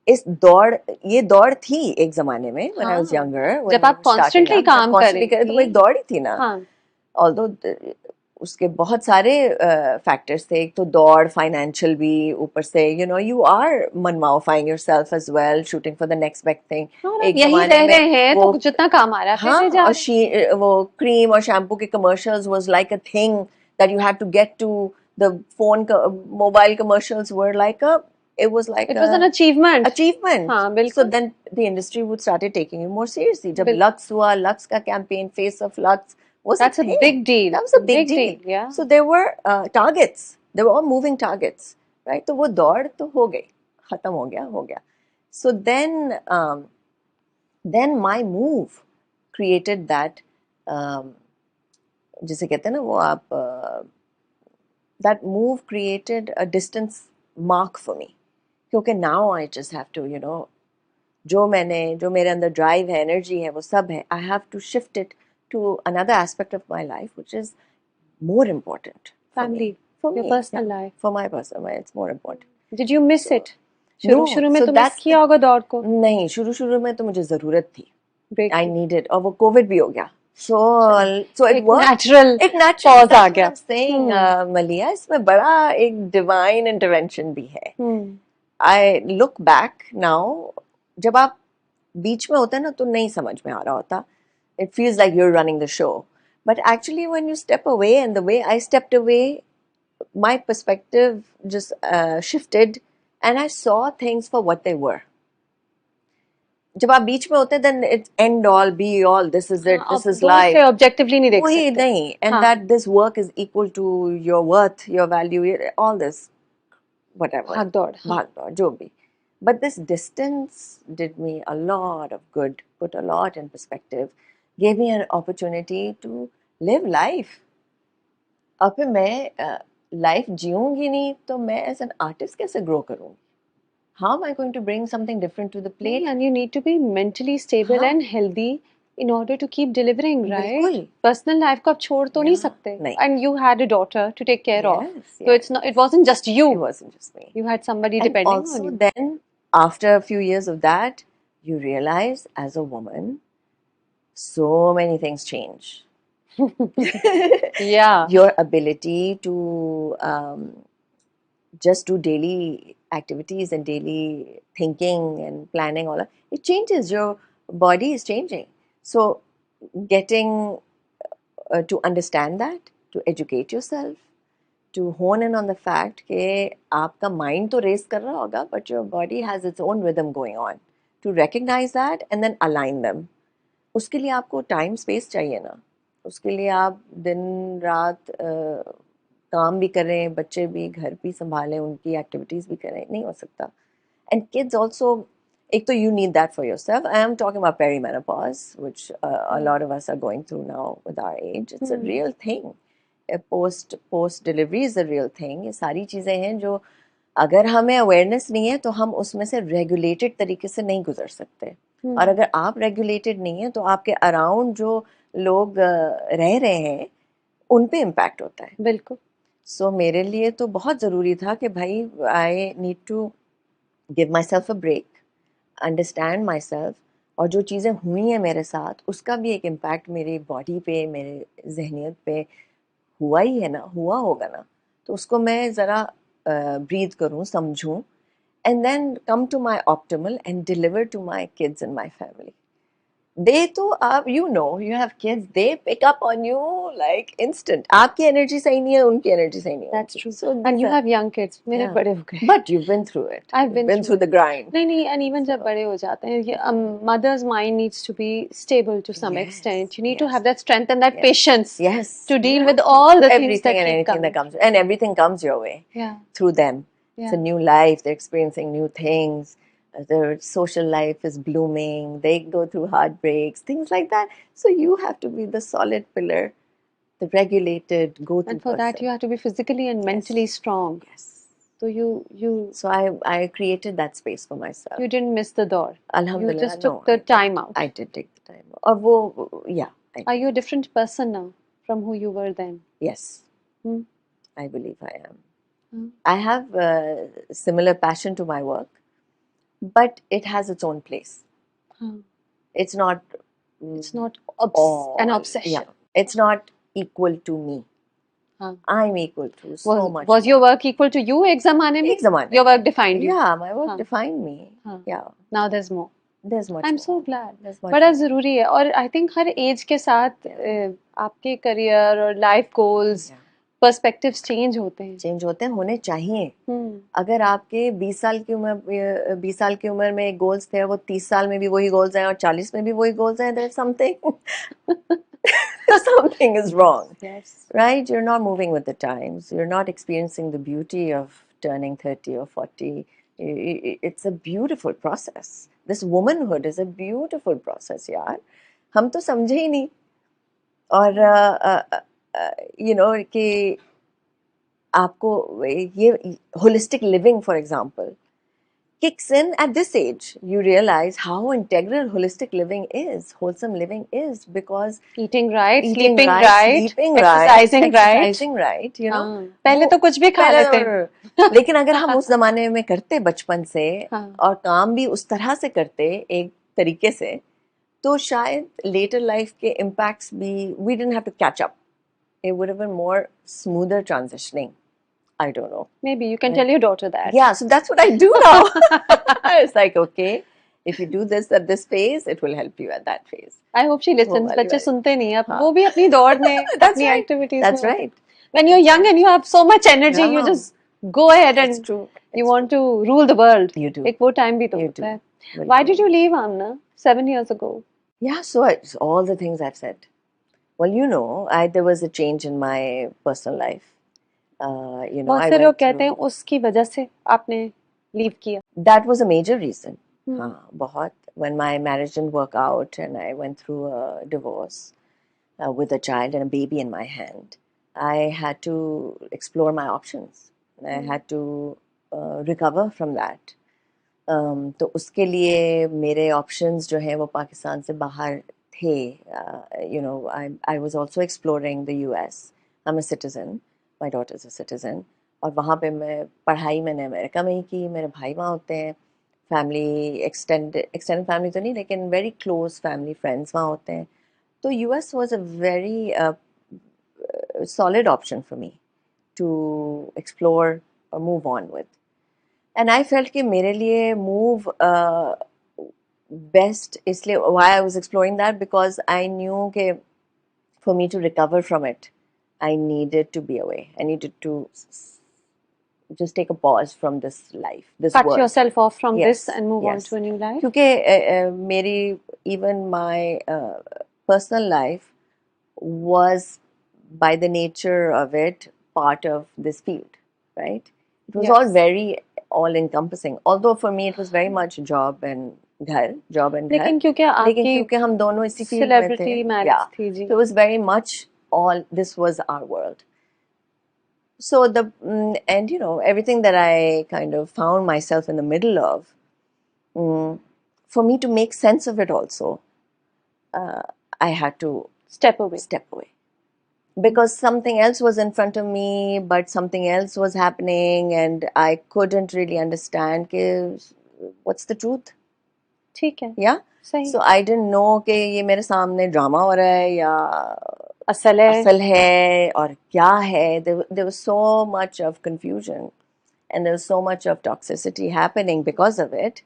इस दौड़, ये दौड़ थी एक जमाने में when I was हाँ, younger, when जब we आप were starting constantly up, जब काम कर constantly रही करे तो वो एक थी। दौड़ ही थी ना. हाँ। Although उसके बहुत सारे फैक्टर्स थे, एक तो दौड़, फाइनेंशियल भी, ऊपर से यू नो यू आर मनमाओफाइंग yourself as well, shooting for the next big thing. और आप एक यही जमाने रह में रहे हैं वो, तो जितना काम आ रहा है हाँ, फिर जा और रहे हैं। वो क्रीम और शैम्पू के commercials was like a thing that you had to get to. The phone mobile commercials were like a, it was like It a was an achievement. achievement. हाँ So बिल्कुल। then the industry would started taking it more seriously. जब बिल्कुल। Lux हुआ, Lux का campaign, Face of Lux was a That's a thing. big deal. That was a big Big deal. deal, yeah. So there were targets. There were all moving targets, right? तो वो दौड़ तो हो गई, खत्म हो गया. So then my move created that, जिसे कहते हैं ना वो आप, that move created a distance mark for me. क्योंकि now I just have to, you know, जो मेरे अंदर ड्राइव है, एनर्जी है, वो सब है, I have to shift it to another aspect of my life which is more important for me. Family, For your me, personal yeah. life. For my personal life, it's more important. Did you miss So, it? शुरू में so तो miss that's किया होगा दौड़ को। नहीं, शुरू में तो मुझे ज़रूरत थी. ब्रेक I needed, और वो कोविड भी हो गया. So it एक worked. नेचुरल एक natural पॉज that's आ what गया। I'm saying, मलिया, इसमें बड़ा एक divine intervention भी है. I look back now, जब आप बीच में होते हैं ना तो नहीं समझ में आ रहा होता. It feels like you're running the show. But actually when you step away, and the way I stepped away, my perspective just shifted, and I saw things for what they were. जब आप बीच में होते हैं then it's end all be all, this is it, this आप is दूर से life. Objectively नहीं देख वही सकते। नहीं, and that this work is equal to your worth, your value, all this whatever, भाग दौड़। भाग दौड़ जो भी. But this distance did me a lot of good, put a lot in perspective, gave me an opportunity to live life. अब फिर मैं life जीऊंगी नहीं तो मैं एज एन आर्टिस्ट कैसे ग्रो करूंगी? How am I going to bring something different to the plate? And you need to be mentally stable हाँ, and healthy in order to keep delivering, right? बिल्कुल. Personal life को आप छोड़ तो नहीं Yeah, सकते। नहीं. And you had a daughter to take care of. Yes, So yes. it's not, it wasn't just you. It wasn't just me. You had somebody And depending on also you. then, after a few years of that, you realize as a woman, so many things change. Yeah. Your ability to just do daily activities and daily thinking and planning, all that, it changes. Your body is changing. So getting to understand that, to educate yourself, to hone in on the fact कि आपका mind तो race कर रहा होगा, but your body has its own rhythm going on. To recognize that and then align them. उसके लिए आपको time space चाहिए ना. उसके लिए आप दिन रात काम भी करें, बच्चे भी, घर भी संभालें, उनकी एक्टिविटीज़ भी करें, नहीं हो सकता. एंड किड्स ऑल्सो, एक तो you need that for yourself. I am talking about perimenopause, which a lot of us are going through now with our age. It's a real thing. Post delivery is a real thing. ये सारी चीज़ें हैं जो अगर हमें awareness नहीं है तो हम उसमें से रेगुलेटेड तरीके से नहीं गुजर सकते। और अगर आप रेगुलेटेड नहीं है तो आपके अराउंड जो लोग रह रहे हैं उन पे इम्पैक्ट होता है। बिल्कुल। सो मेरे लिए तो बहुत ज़रूरी था कि भाई I need to give myself a break, understand myself, और जो चीज़ें हुई हैं मेरे साथ उसका भी एक इम्पैक्ट मेरी बॉडी पे, मेरे जहनियत पे हुआ ही है ना, हुआ होगा ना, तो उसको मैं ज़रा ब्रीथ करूँ, समझूँ, and then come to my optimal and deliver to my kids and my family. They तो आप you know you have kids, they pick up on you like instant. आपकी एनर्जी सही नहीं है, उनकी एनर्जी सही नहीं है। That's true. So And you these are, have young kids. मेरे yeah. बड़े हो गए। But you've been through it. I've been Been through through the grind. नहीं नहीं, and even जब बड़े हो जाते हैं, ये, mother's mind needs to be stable to some Yes, extent. You need to yes. have that strength and that Yes. patience Yes. to deal You with have to. all the things Everything that and keep anything coming. that comes, and everything comes your way Yeah, through them. It's a yeah. new life. They're experiencing new things. Their social life is blooming. They go through heartbreaks, things like that. So you have to be the solid pillar, the regulated go-to And for that, you person. have to be physically and mentally strong. Yes. So you So I created that space for myself. you didn't miss the door. You Alhamdulillah, just no, took the time out. I did take the time. और वो, yeah. I Are did. you a different person now from who you were then? Yes. Hmm? I believe I am. Hmm. I have a similar passion to my work, but it has its own place. Huh. It's not. It's not an all. obsession. Yeah, it's not equal to me. Huh. I'm equal to so much. Was your work equal to you एक ज़माने में? एक ज़माने Your में. work defined you. Yeah, my work हाँ. defined me. हाँ. Yeah, Now there's more. there's much I'm more. so glad. There's much बड़ा more. ज़रूरी है, और आई थिंक हर एज के साथ आपके करियर और life goals, Yeah. Perspectives change होते हैं। चेंज होते हैं, होने चाहिए। हम्म। अगर आपके 20 साल की उम्र 20 साल की उम्र में गोल्स थे, वो 30 साल में भी वही गोल्स हैं और 40 में भी वही गोल्स हैं, there's something is wrong. Yes. Right? You're not moving with the times. You're not experiencing the beauty of turning 30 or 40. It's a beautiful process. This womanhood is a beautiful process, यार। हम तो समझे ही नहीं। और you know कि आपको ये holistic living, for example, kicks in at this age. You realize how integral holistic living is, wholesome living is, because Eating right, eating sleeping right, right, sleeping exercising right. exercising right, you know. हाँ, पहले तो कुछ भी खा लेते हैं। लेकिन अगर हम उस जमाने में करते बचपन से हाँ। और काम भी उस तरह से करते एक तरीके से, तो शायद later life के impacts भी we didn't have to catch up. It would have been more smoother transitioning. I don't know. Maybe you can tell your daughter that. Yeah, so that's what I do now. It's like, okay, if you do this at this phase, it will help you at that phase. I hope she listens. वाली बच्चे बात। सुनते नहीं हैं, हाँ। वो भी अपनी दौड़ में, That's अपनी right. activities That's में। right. When you're young and you have so much energy, you Yeah. just go ahead It's and true. you want to rule the world. You do. एक वो time भी तो You होता do. है। बिल्कुल। Why did you leave Amna 7 years ago? Yeah, so it's all the things I've said. Well, you know, there was a change in my personal life. You know, बहुत I से लोग went कहते हैं through. उसकी वजह से आपने leave किया। That was a major reason. Hmm. हाँ, बहुत. When my marriage didn't work out and I went through a divorce with a child and a baby in my hand, I had to explore my options. I had to recover from that. तो उसके लिए मेरे options जो हैं वो पाकिस्तान से बाहर थे. You know, I was also exploring the US. I'm a citizen. My daughter's a citizen. और वहाँ पे मैं पढ़ाई मैंने अमेरिका में ही की. मेरे भाई वहाँ होते हैं. फैमिली extended family तो नहीं, लेकिन very close family friends वहाँ होते हैं. तो US was a very solid option for me to explore or move on with. And I felt कि मेरे लिए move best इसलिए why I was exploring that, because I knew कि for me to recover from it, I needed to be away. I needed to just take a pause from this life, this Cut world. yourself off from Yes, this and move on yes. to a new life. क्योंकि मेरी even my personal life was by the nature of it part of this field, right? It was all Yes. very all encompassing. Although for me it was very much job and ghar. लेकिन क्योंकि लेकिन आपकी क्योंकि हम दोनों इसी field में थे, सेलिब्रिटी मैरिज yeah, थी जी. so it was very much all this was our world. So and you know, everything that I kind of found myself in the middle of, for me to make sense of it also, I had to Step away. step away because something else was in front of me, but something else was happening, and I couldn't really understand कि what's the truth. ठीक है. Yeah. सही. So I didn't know कि ये मेरे सामने drama हो रहा है या असल है. असल है और क्या है. There was so much of confusion and there was so much of toxicity happening because of it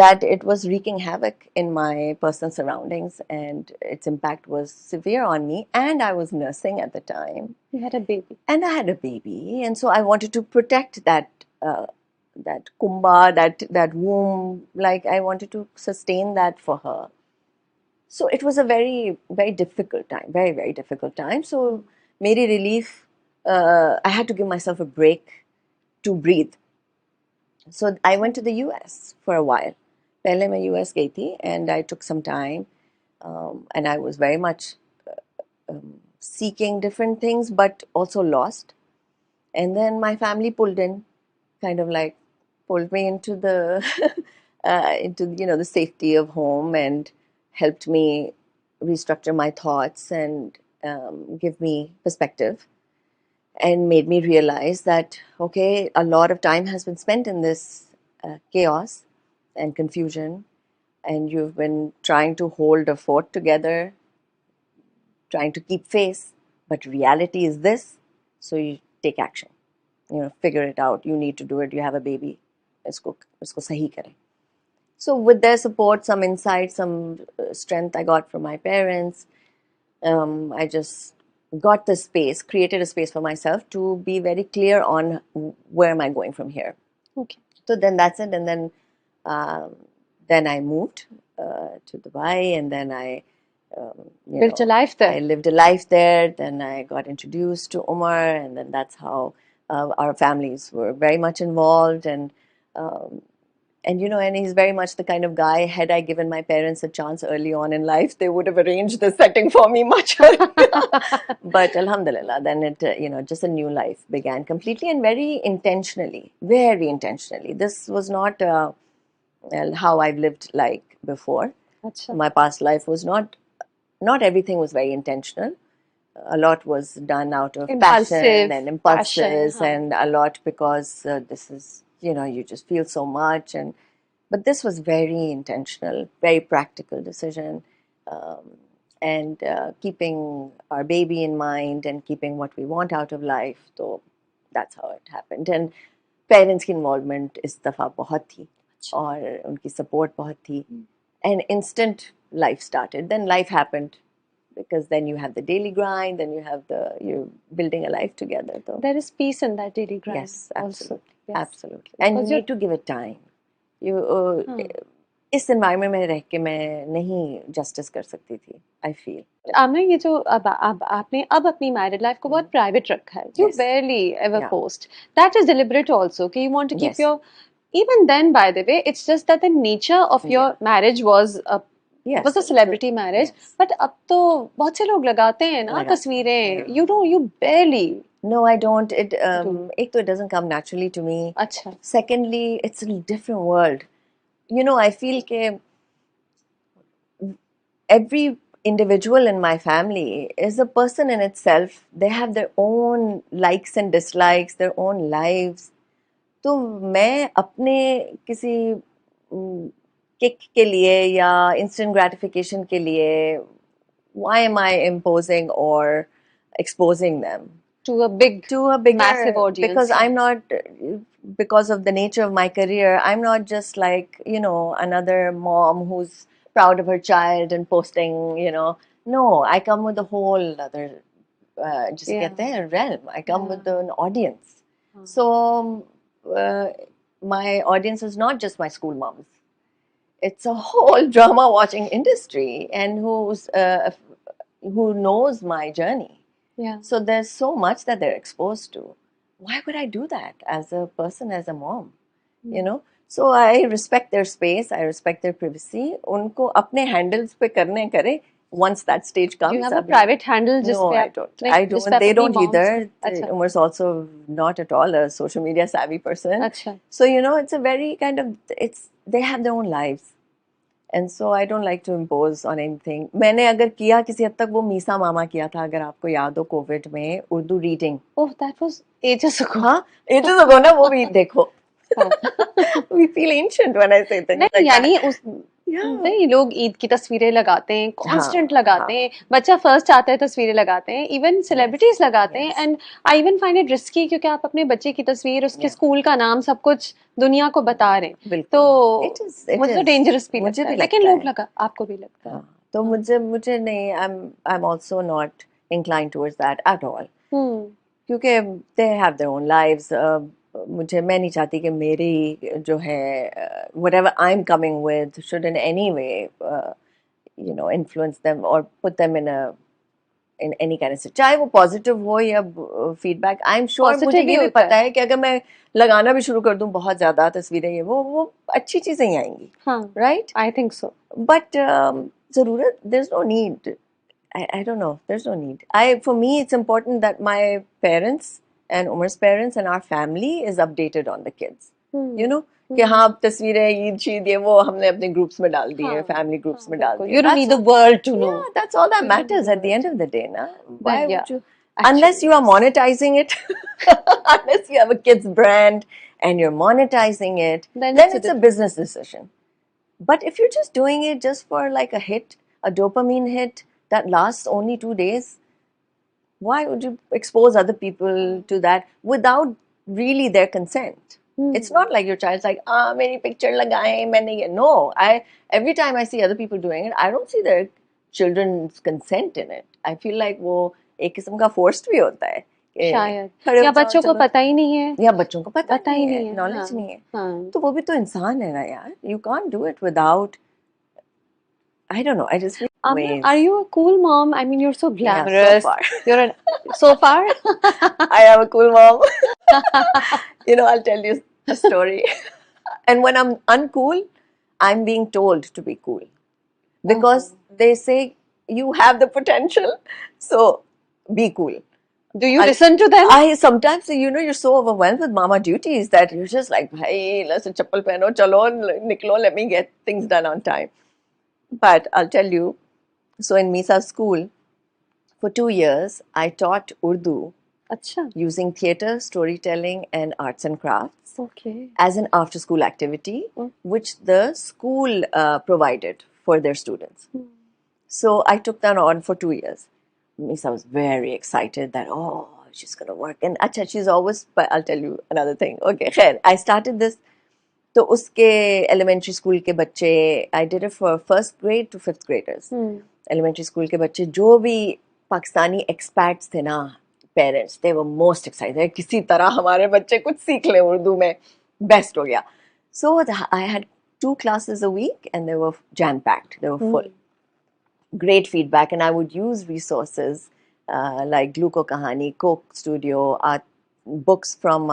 that it was wreaking havoc in my personal surroundings, and its impact was severe on me. And I was nursing at the time. You had a baby. And I had a baby, and so I wanted to protect that kumbha, that womb. Like I wanted to sustain that for her. So it was a very, very difficult time, very, very difficult time. So, meri relief, I had to give myself a break to breathe. So I went to the US for a while. पहले मैं US गई थी, and I took some time, and I was very much seeking different things, but also lost. And then my family pulled in, kind of like pulled me into the into you know the safety of home and helped me restructure my thoughts and give me perspective and made me realize that okay, a lot of time has been spent in this chaos and confusion, and you've been trying to hold a fort together, trying to keep face, but reality is this. So you take action, you know, figure it out. You need to do it. You have a baby. Isko sahi kare. So with their support, some insight, some strength I got from my parents, I just got the space, created a space for myself to be very clear on where am I going from here. Okay. So then that's it. And then I moved to Dubai, and then I Built a life there. I lived a life there. Then I got introduced to Umar, and then that's how our families were very much involved. And you know, and he's very much the kind of guy. Had I given my parents a chance early on in life, they would have arranged the setting for me much earlier. But Alhamdulillah, then it just a new life began completely and very intentionally, very intentionally. This was not how I've lived like before. अच्छा. My past life was not everything was very intentional. A lot was done out of Impulsive, passion and impulses, passion, हाँ. and a lot because this is, you just feel so much. But this was very intentional, very practical decision, and keeping our baby in mind and keeping what we want out of life. So that's how it happened. And parents की involvement इस दफ़ा बहुत थी और उनकी support बहुत थी. And instant life started. Then life happened because then you have the daily grind, then you're building a life together. So There is peace in that daily grind. yes, Also. absolutely, Yes. absolutely. And you Because need to give it time. You इस environment में रह के मैं नहीं justice कर सकती थी. I feel. आपने ये जो अब आपने अब अपनी मैरिड लाइफ को बहुत प्राइवेट रखा है. You Yes. barely ever Yeah. post. That is deliberate also. कि you want to keep Yes. your. Even then, by the way, it's just that the nature of your marriage was a Yes, was a celebrity marriage. yes. But अब तो बहुत से लोग लगाते हैं ना लगाते हैं, तस्वीरें. yeah. You know, you barely. No, I don't. एक तो it doesn't come naturally to me. अच्छा. Secondly, it's a different world. You know, I feel that every individual in my family is a person in itself. They have their own likes and dislikes, their own lives. तो मैं अपने किसी kick के लिए या instant gratification के लिए why am I imposing or exposing them To a bigger, massive audience. Because I'm not, because of the nature of my career, I'm not just like, another mom who's proud of her child and posting, No, I come with a whole other, just Yeah. कहते हैं realm. I come with an audience. हाँ. So, my audience is not just my school moms. It's a whole drama watching industry and who knows my journey. Yeah. So there's so much that they're exposed to. Why would I do that as a person, as a mom? you know. So I respect their space, I respect their privacy. उनको अपने handles पे करने करे. Once that stage Do you comes, have a अभी private handle जिस no, पे I आप don't. like I जिस पे don't. आप They अपनी don't मॉम either. से? अच्छा Umar's also not at all a social media savvy person. अच्छा So you know, it's a very kind of it's they have their own lives, and so I don't like to impose on anything. मैंने अगर किया किसी हद तक वो मीसा मामा किया था, अगर आपको याद हो, कोविड में Urdu reading. Oh that was ages ago. हाँ, ages ago ना, वो भी देखो. हाँ We feel ancient when I say things नहीं like that. यानी उस Yeah. नहीं लोग ईद की तस्वीरें लगाते हैं कांस्टेंट हाँ, लगाते हाँ. हैं बच्चा फर्स्ट आता है तस्वीरें लगाते हैं इवन Yes, सेलिब्रिटीज लगाते हैं yes. And I even find it risky क्योंकि आप अपने बच्चे की तस्वीर उसके Yeah. स्कूल का नाम सब कुछ दुनिया को बता रहे हैं बिल्कुल. It तो is. It मुझे तो is. डेंजरस भी मुझे लगता भी है लेकिन लगता लोग है. लगा आपको भी लगता है हाँ, तो हाँ मुझे मुझे नहीं. I'm also not inclined towards that at all. Hmm क्योंकि they have their own lives. मुझे मैं नहीं चाहती कि मेरी जो है whatever I am coming with should in any way you know influence them और put them in any kind of, चाहे वो पॉजिटिव हो या फीडबैक. आई एम श्योर, मुझे पॉजिटिव भी ये भी होता पता है है कि अगर मैं लगाना भी शुरू कर दूं बहुत ज़्यादा तस्वीरें, ये वो अच्छी चीज़ें ही आएंगी. हाँ right. I think so but ज़रूरत, there is no need. I don't know. There's no need. For me, it's important that my parents and Umar's parents and our family is updated on the kids. You know, कि हाँ अब तस्वीरें ईद शीद ये वो हमने अपने groups में डाल दी है, हाँ फैमिली ग्रुप्स हाँ में डाल बिल्कुल दी है. you don't That's need the all. world to know Yeah, that's all that you don't need matters the at the world end to of the day, na? Why then yeah would you? Unless actually you are yes monetizing it, unless you have a kids brand and you're monetizing it, then then it's a it's a different business decision. But if you're just doing it just for like a hit, a dopamine hit that lasts only 2 days, why would you expose other people to that without really their consent? It's not like your child's like, ah, meri picture lagaye, maine ye. No, every time I see other people doing it, I don't see their children's consent in it. I feel like वो एक किस्म का forced भी होता है कि शायद खड़े हो या जाओ बच्चों को चलो, पता ही नहीं है या बच्चों को पता पता नहीं ही है, नहीं है knowledge हाँ नहीं है. हाँ तो वो भी तो इंसान है ना यार. You can't do it without, I don't know, I just feel Amna, ways. are you a cool mom? I mean, you're so Yeah, so glamorous. far. You're an, so far. I am a cool mom. You know, I'll tell you a story. And when I'm uncool, I'm being told to be cool because they say you have the potential, so be cool. Do you I, listen to them? I sometimes, you know, you're so overwhelmed with mama duties that you're just like, hey, let's chappal pehno, chalo, niklo, let me get things done on time. But I'll tell you, so in Misa school, for 2 years, I taught Urdu अच्छा. using theatre, storytelling, and arts and crafts Okay. as an after school activity, which the school provided for their students. So I took that on for 2 years. Misa was very excited that, oh, she's going to work. And acha, she's always, but I'll tell you another thing. Okay, khair, I started this. तो उसके elementary school के बच्चे, I did it for first grade to fifth graders. Elementary school के बच्चे जो भी Pakistani expats थे ना, parents, they were most excited. किसी तरह हमारे बच्चे कुछ सीख लें उर्दू में, best हो गया. So I had 2 classes a week and they were jam-packed, they were full. Great feedback, and I would use resources like Gluko Kahani, Coke Studio, books from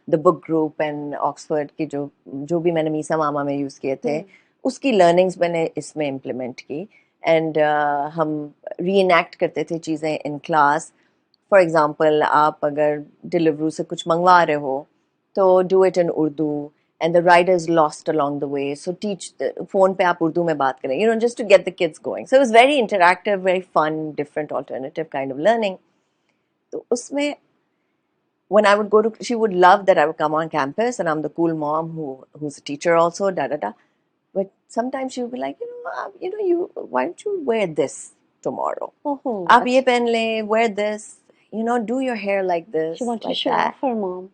the book group and Oxford की जो भी मैंने मीसा मामा में use किए थे, उसकी learnings मैंने इसमें implement की. And हम reenact करते थे चीज़ें in class. For example, आप अगर Deliveroo से कुछ मंगवा रहे हो, तो do it in Urdu. And the rider is lost along the way. So teach phone पे आप उर्दू में बात करें, you know, just to get the kids going. So it was very interactive, very fun, different, alternative kind of learning. So उसमें, when I would go to, she would love that I would come on campus and I'm the cool mom who's a teacher also, da da da. But sometimes she would be like, why don't you wear this tomorrow? Oh, आप ये पहन ले, wear this, you know, do your hair like this, she wanted to like show that. off her mom.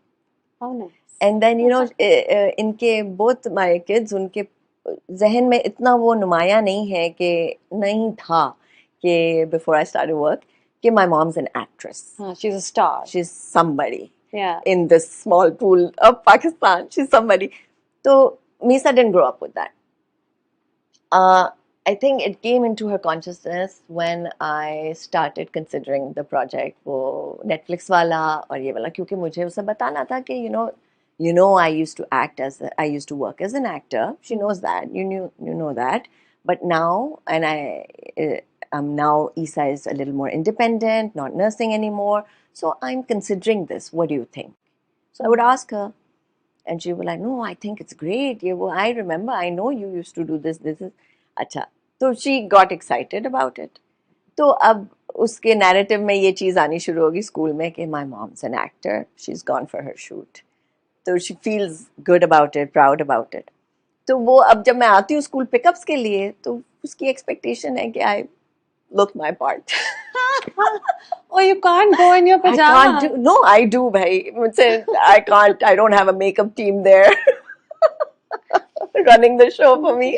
How nice. And then, you know, इनके both my kids, उनके जहन में इतना वो नुमाया नहीं है कि नहीं था कि before I started work कि my mom's an actress. She's a star. She's somebody Yeah. in this small pool of Pakistan. She's somebody. So Misa didn't grow up with that. I think it came into her consciousness when I started considering the project, वो Netflix वाला और ये वाला, क्योंकि मुझे उसे बताना था कि, you know, you know, I used to work as an actor. She knows that. You know that. But now, now Isa is a little more independent, not nursing anymore. So I'm considering this. What do you think? So I would ask her, and she would like, no, I think it's great. Yeah, well, I remember, I know you used to do this. This is, अच्छा. So she got excited about it. तो अब उसके narrative में ये चीज़ आनी शुरू होगी school में कि my mom's an actor, she's gone for her shoot. तो she feels good about it, proud about it. तो वो अब जब मैं आती हूँ स्कूल पिकअप्स के लिए तो उसकी एक्सपेक्टेशन है कि I look my part. Oh, you can't go in your I can't pajamas. do, no, I do, भाई. मुझसे I can't, I don't have a makeup team there running the show for me.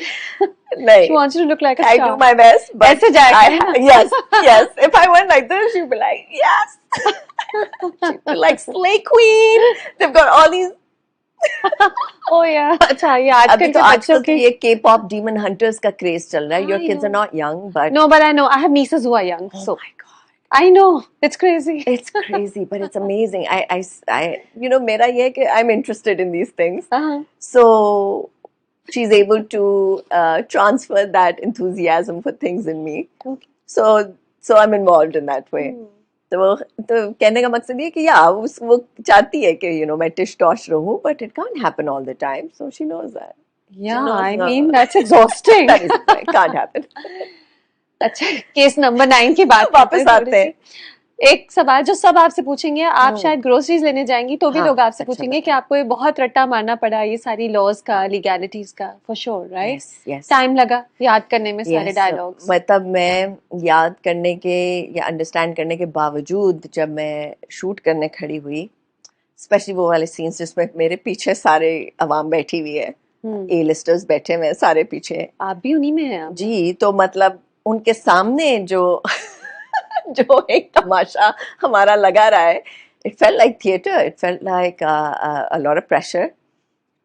नहीं. She wants you to look like a I star. do my best, but ऐसे जाएगा है ना? yes, yes. If I went like this, she'd be like, yes. She'd be like, Slay Queen. They've got all these. Oh yeah. अच्छा ये अभी आजकल तो के आजकल बच्चों तो की. ये K-pop demon hunters का craze चल रहा है. Your I kids are know. not young, but No, but I know. I have nieces who are young, oh so my God, I know it's crazy. it's crazy, but it's amazing. You know, मेरा ये है कि I'm interested in these things. Uh-huh. So she's able to transfer that enthusiasm for things in me. Okay. So I'm involved in that way. तो कहने का मकसद ये कि या वो चाहती है कि you know मैं टिश टॉश रहूं, but it can't happen all the time. So she knows that. Yeah, knows, I mean that's exhausting. That is it can't happen. अच्छा केस नंबर 9 की बात वापस आते हैं. एक सवाल जो सब आपसे पूछेंगे, आप शायद ग्रोसरीज लेने जाएंगी तो भी हाँ, लोग आपसे अच्छा पूछेंगे कि आपको ये बहुत रट्टा मारना पड़ा ये सारी लॉज का, लीगैलिटीज का, for sure, right? Yes, yes. Time लगा याद करने में सारे Yes, डायलॉग्स. मतलब मैं याद करने के या अंडरस्टैंड करने के बावजूद जब मैं शूट करने खड़ी हुई, स्पेशली वो वाले सीन्स जिसमें मेरे पीछे सारे अवाम बैठी हुई है, ए लिस्टर्स बैठे हुए हैं सारे पीछे, आप भी उन्हीं में हैं आप. जी. तो मतलब उनके सामने जो जो एक तमाशा हमारा लगा रहा है, it felt like theater. It felt like a lot of pressure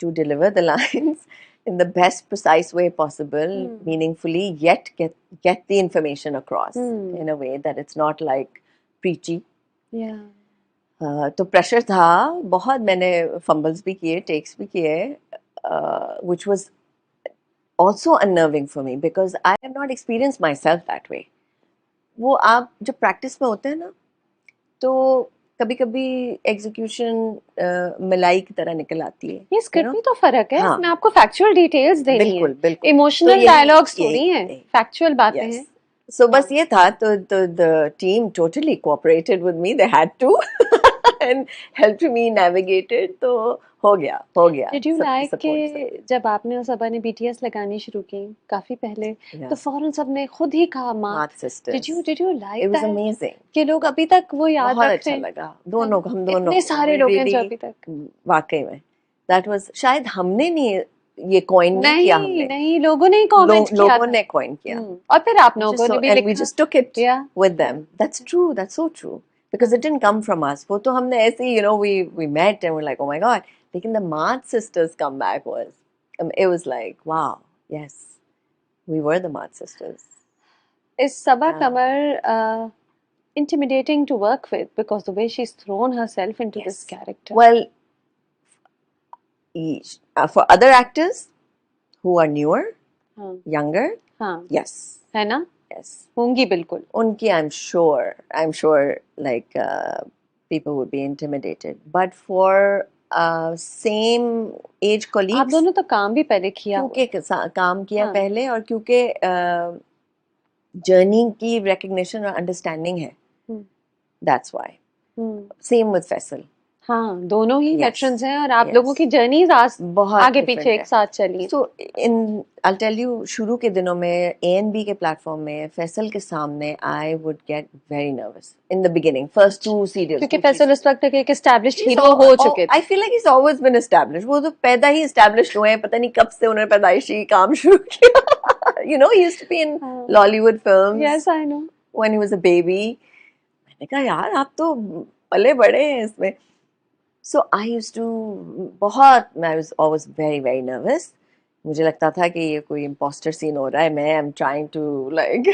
to deliver the lines in the best precise way possible, meaningfully, yet get the information across in a way that it's not like preachy. Yeah. तो pressure था बहुत. मैंने fumbles भी किए, takes भी किए, which was also unnerving for me because I have not experienced myself that way. वो आप जब प्रैक्टिस में होते हैं ना तो कभी कभी एग्जीक्यूशन मलाई की तरह निकल आती है. ये स्क्रिप्ट में तो फर्क है. हाँ. इसमें आपको फैक्चुअल डिटेल्स देनी है. बिल्कुल बिल्कुल. इमोशनल यही- डायलॉग्स यही- थोड़ी हैं, यही. फैक्चुअल बातें Yes. हैं. So बस ये था. तो the team totally cooperated with me. They had to and helped me navigate it. तो हो गया. Did you सबकी like support कि से. जब आपने और सबा ने BTS लगानी शुरू की काफी पहले, Yeah. तो फौरन सबने खुद ही कहा माँ. Math sisters. Did you like It was that? amazing. कि लोग अभी तक वो याद बहुत रख अच्छा रहे हैं. लगा. दोनों हम दोनों इतने सारे we लोग हैं जो really- अभी तक. वाकई में that was शायद हमने नहीं ये कॉइन नहीं किया. हमने नहीं लोगों ने ही कमेंट किया लोगों था. ने कॉइन किया. और फिर आप लोगों ने भी and we लिखा. just took it Yeah. with them. That's true. That's so true. Because it didn't come from us. वो तो हमने ऐसे ही, you know, we met and we're like, oh my God. लेकिन the Math sisters comeback was, it was like, wow, yes, we were the Math sisters. Is Sabaa Yeah. Qamar intimidating to work with because the way she's thrown herself into this Yes. character? Well, for other actors who are newer, हाँ. younger, हाँ. yes, है ना? yes. होंगी बिल्कुल. उनकी I'm sure like people would be intimidated. But for same age colleagues, आप दोनों तो काम भी पहले किया हुआ. क्योंकि काम किया हाँ. पहले और क्योंकि जर्नी की recognition और understanding है. That's why. Same with Faisal. हाँ दोनों ही Yes. veterans हैं और आप Yes. लोगों की जर्नीज आज बहुत आगे different पीछे है. एक साथ चली. So I'll tell you, शुरू के दिनों में A&B के प्लेटफॉर्म में फैसल के सामने I would get very nervous in the beginning, first 2 serials. क्योंकि फैसल उस वक्त तक एक established He's hero हो चुके थे. I feel like he's always been established. वो तो पैदा ही established हुए हैं. पता नहीं कब से उन्होंने पैदाइशी काम शुरू किया. You know, he used to be in Lollywood films. Yes, I know. When he was a baby. मैंने कहा यार आप तो पले बड़े हैं इसमें. So I used to I was always very very nervous. मुझे लगता था कि ये कोई imposter scene हो रहा है. मैं I'm trying to like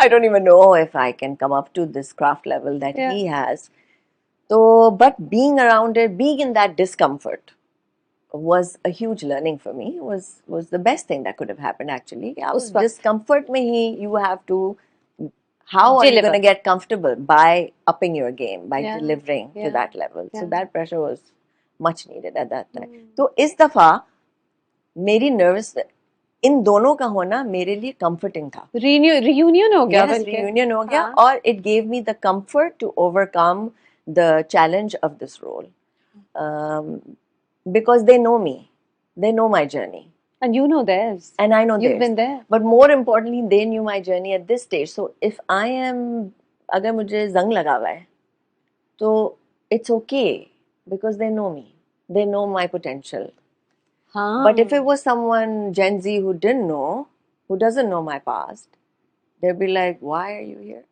I don't even know if I can come up to this craft level that he has. So but being around it, being in that discomfort, was a huge learning for me. Was the best thing that could have happened actually. I was उस वक्त discomfort में ही you have to, how are you going deliver. to get comfortable by upping your game, by Yeah, delivering to yeah, that level. So yeah. that pressure was much needed at that time. तो इस दफा मेरी nervous इन दोनों का होना मेरे लिए comforting था. रियूनियन हो गया Yes, बल्कि reunion हो गया हाँ और it gave me the comfort to overcome the challenge of this role. Because they know me, they know my journey, and you know theirs. and I know You've theirs. been there. But more importantly, they knew my journey at this stage. So if I am, अगर मुझे जंग लगा हुआ है, तो it's okay because they know me, they know my potential. हाँ But if it was someone Gen Z who didn't know, who doesn't know my past, they'd be like, "Why are you here?"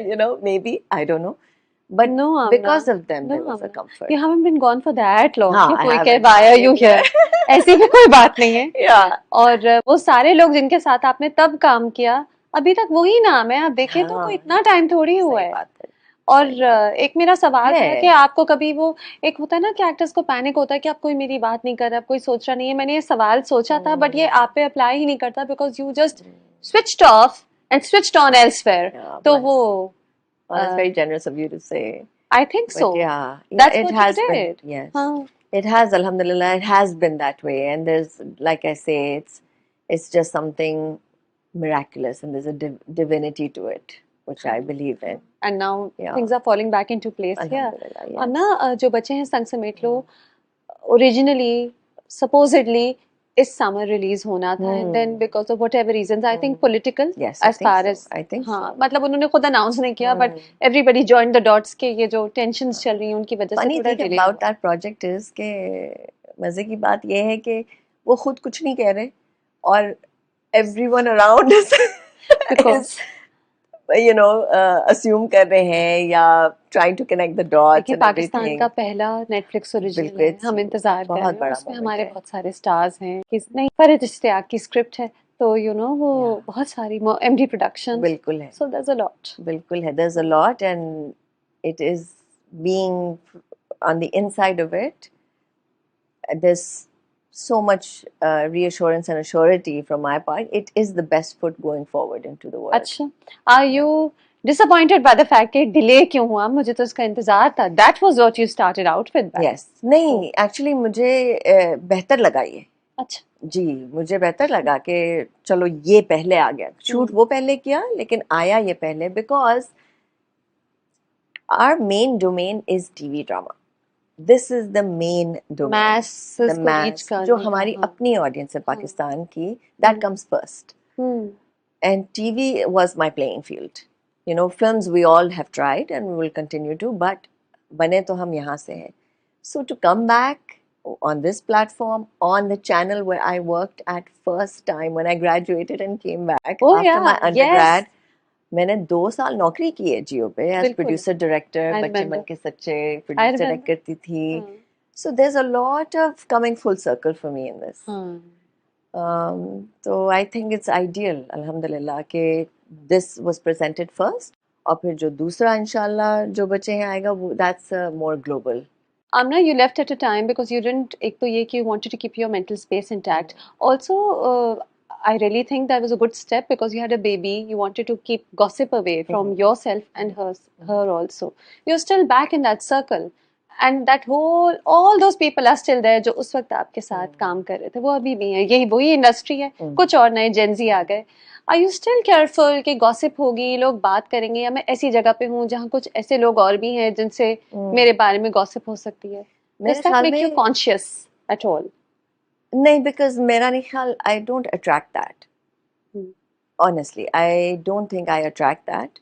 You know, maybe I don't know. But no Amna, because of them, no there was a Amna, comfort. you haven't been gone for that long हाँ, कि I कोई कहे haven't. why हाँ, are ये you भी here. है. ऐसी भी कोई बात नहीं है. Yeah. और वो सारे लोग जिनके साथ आपने तब काम किया अभी तक वही नाम है. आप देखें तो कोई हाँ, इतना टाइम थोड़ी हुआ सही है. बात है. और सही बात एक मेरा सवाल था कि है. आपको कभी वो एक होता है ना कि एक्टर्स को पैनिक होता है कि अब कोई मेरी बात नहीं कर रहा, अब कोई सोच रहा नहीं है. मैंने ये सवाल सोचा था बट ये आप पे अप्लाई ही नहीं करता because you just switched off and switched on elsewhere. Yeah, तो bless. वो Well, that's very generous of you to say. I think But so yeah, that's it what you has been. Did. Yes, हाँ it has. Alhamdulillah, it has been that way. And there's, like I say, it's just something miraculous, and there's a divinity to it, which I believe in. and now Yeah, things are falling back into place here. Alhamdulillah. और Yes. ना जो बच्चे हैं संग समेट लो originally supposedly इस summer release होना था and then because of whatever reasons I think political Yes, I as think far so. as I think हाँ so. मतलब उन्होंने खुद अनाउंस नहीं किया but everybody joined the dots के ये जो tensions चल रही हैं उनकी वजह से Funny थोड़ा thing delay about हुआ. that project is कि मजे की बात ये है कि वो खुद कुछ नहीं कह रहे और everyone around is Because you know assume कर रहे हैं या trying to connect the dots देखिए and पाकिस्तान everything. का पहला नेटफ्लिक्स ओरिजिनल बिल्कुल, है हम इंतजार कर बहुत रहे हैं बड़ा उसमें moment हमारे है. बहुत सारे स्टार्स हैं कि नहीं फरहत इश्तियाक की स्क्रिप्ट है तो यू नो वो Yeah. बहुत सारी एमडी प्रोडक्शंस बिल्कुल है. So there is a lot. बिल्कुल है. There's a lot, and it is being on the inside of it. There's so much reassurance and assurity from my part. It is the best foot going forward into the world. अच्छा are you disappointed by the fact कि delay क्यों हुआ. मुझे तो इसका इंतजार था. That was what you started out with. Yes. नहीं, एक्चुअली मुझे बेहतर लगा ये. अच्छा जी, मुझे बेहतर लगा कि चलो ये पहले आ गया. शूट वो पहले किया लेकिन आया ये पहले because our main domain is TV drama. This is the main domain. masses The को reach mass करने जो का, हमारी हाँ. अपनी ऑडियंस है पाकिस्तान की, that comes first. And TV was my playing field. You know, films we all have tried and we will continue to, but बने तो हम यहाँ से हैं. So to come back on this platform, on the channel where I worked at first time when I graduated and came back Oh, after yeah, my undergrad, yes. मैंने 2 साल नौकरी की है जियो पे as बिल्कुल. producer director. I बच्चे remember. मन के सच्चे I producer remember. direct करती थी. हाँ. So there's a lot of coming full circle for me in this. हाँ. So I think it's ideal, alhamdulillah, कि this was presented first और फिर जो दूसरा इंशाल्लाह जो बचे हैं आएगा वो that's more global. Amna, you left at a time because you didn't. एक तो ये कि you wanted to keep your mental space intact. Also, I really think that was a good step because you had a baby. You wanted to keep gossip away from yourself and her also. You're still back in that circle, and that whole all those people are still there जो उस वक्त आपके साथ काम कर रहे थे वो अभी भी हैं. यही वही इंडस्ट्री है. कुछ और नए Gen Z आ गए. Are you still careful कि गॉसिप होगी लोग बात करेंगे या मैं ऐसी जगह पे हूँ जहाँ कुछ ऐसे लोग और भी हैं जिनसे मेरे बारे में गॉसिप हो सकती है. Does that make you conscious at all? नहीं, because मेरा नहीं ख्याल I don't attract that. Honestly, I don't think I attract that.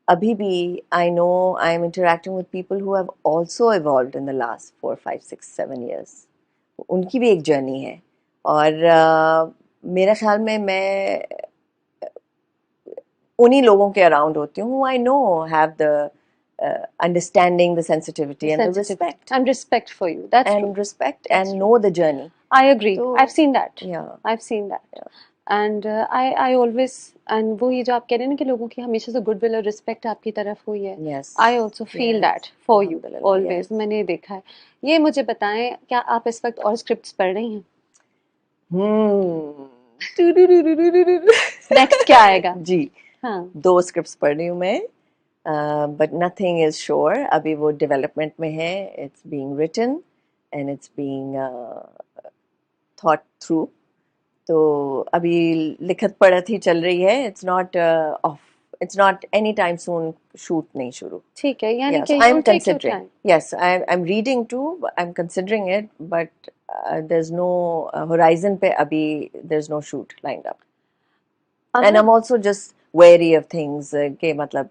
Abhi bhi, I know I am interacting with people who have also evolved in the last 4, 5, 6, 7 years. उनकी भी एक journey है और मेरे ख्याल में मैं उन्हीं लोगों के अराउंड होती हूँ I know have the understanding, the sensitivity and the respect. And respect for you. That's and true. Respect and know the journey. I agree. So, I've seen that. Yeah. I've seen that. Yeah. And I always, and वो ये जो आप कह रहे हैं ना कि लोगों की हमेशा से गुडविल और रिस्पेक्ट आपकी तरफ हुई है, yes I also feel yes that for you अल्हम्दुलिल्लाह ऑलवेज, यस मैंने देखा है। ये मुझे बताएं, क्या आप इस वक्त और स्क्रिप्ट्स पढ़ रही हैं? हम्म नेक्स्ट क्या आएगा? जी हाँ। 2 स्क्रिप्ट्स पढ़ रही हूँ मैं बट नथिंग इज श्योर अभी वो डेवलपमेंट में है it's being written and it's being thought through तो अभी लिखत पढ़त ही चल रही है it's not any time soon shoot नहीं शुरू ठीक है, यानी yes कि I'm you take your considering time. yes I'm reading too I'm considering it but there's no horizon पे अभी there's no shoot lined up and अगर I'm also just wary of things के मतलब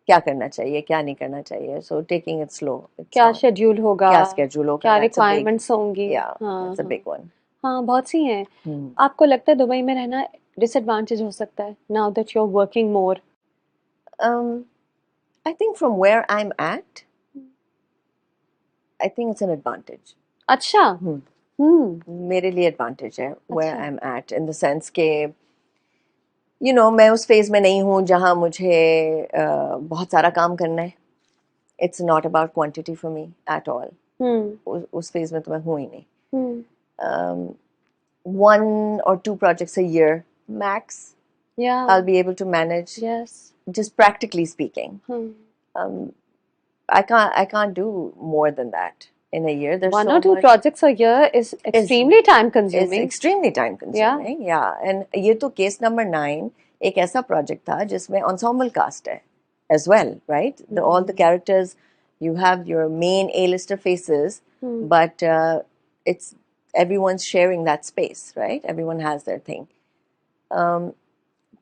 क्या करना चाहिए क्या नहीं करना चाहिए so taking it slow it's क्या not शेड्यूल होगा, क्या schedule होगा क्या that's a big रिक्वायरमेंट्स होंगी। yeah हाँ that's a हाँ। big one हाँ, बहुत सी हैं। hmm. आपको लगता है दुबई में रहना डिसएडवांटेज हो सकता है, now that you are working more? um, I think from where I'm at I think it's an advantage अच्छा। hmm. मेरे लिए एडवांटेज है where अच्छा। I'm at in the sense के मैं उस फेज में नहीं हूँ जहाँ मुझे बहुत सारा काम करना है it's not about quantity for me at all उस फेज में तो मैं हूँ ही हम्म। नहीं 1 or 2 projects a year max या। I'll be able to manage yes. just practically speaking um, I can't do more than that in a year there's one so और two much projects a year is is extremely time is consuming. extremely time या। consuming yeah and ये तो case number 9 एक ऐसा project था जिसमें ensemble cast है as well right all the characters you have your main A-lister faces but it's everyone's sharing that space right everyone has their thing um,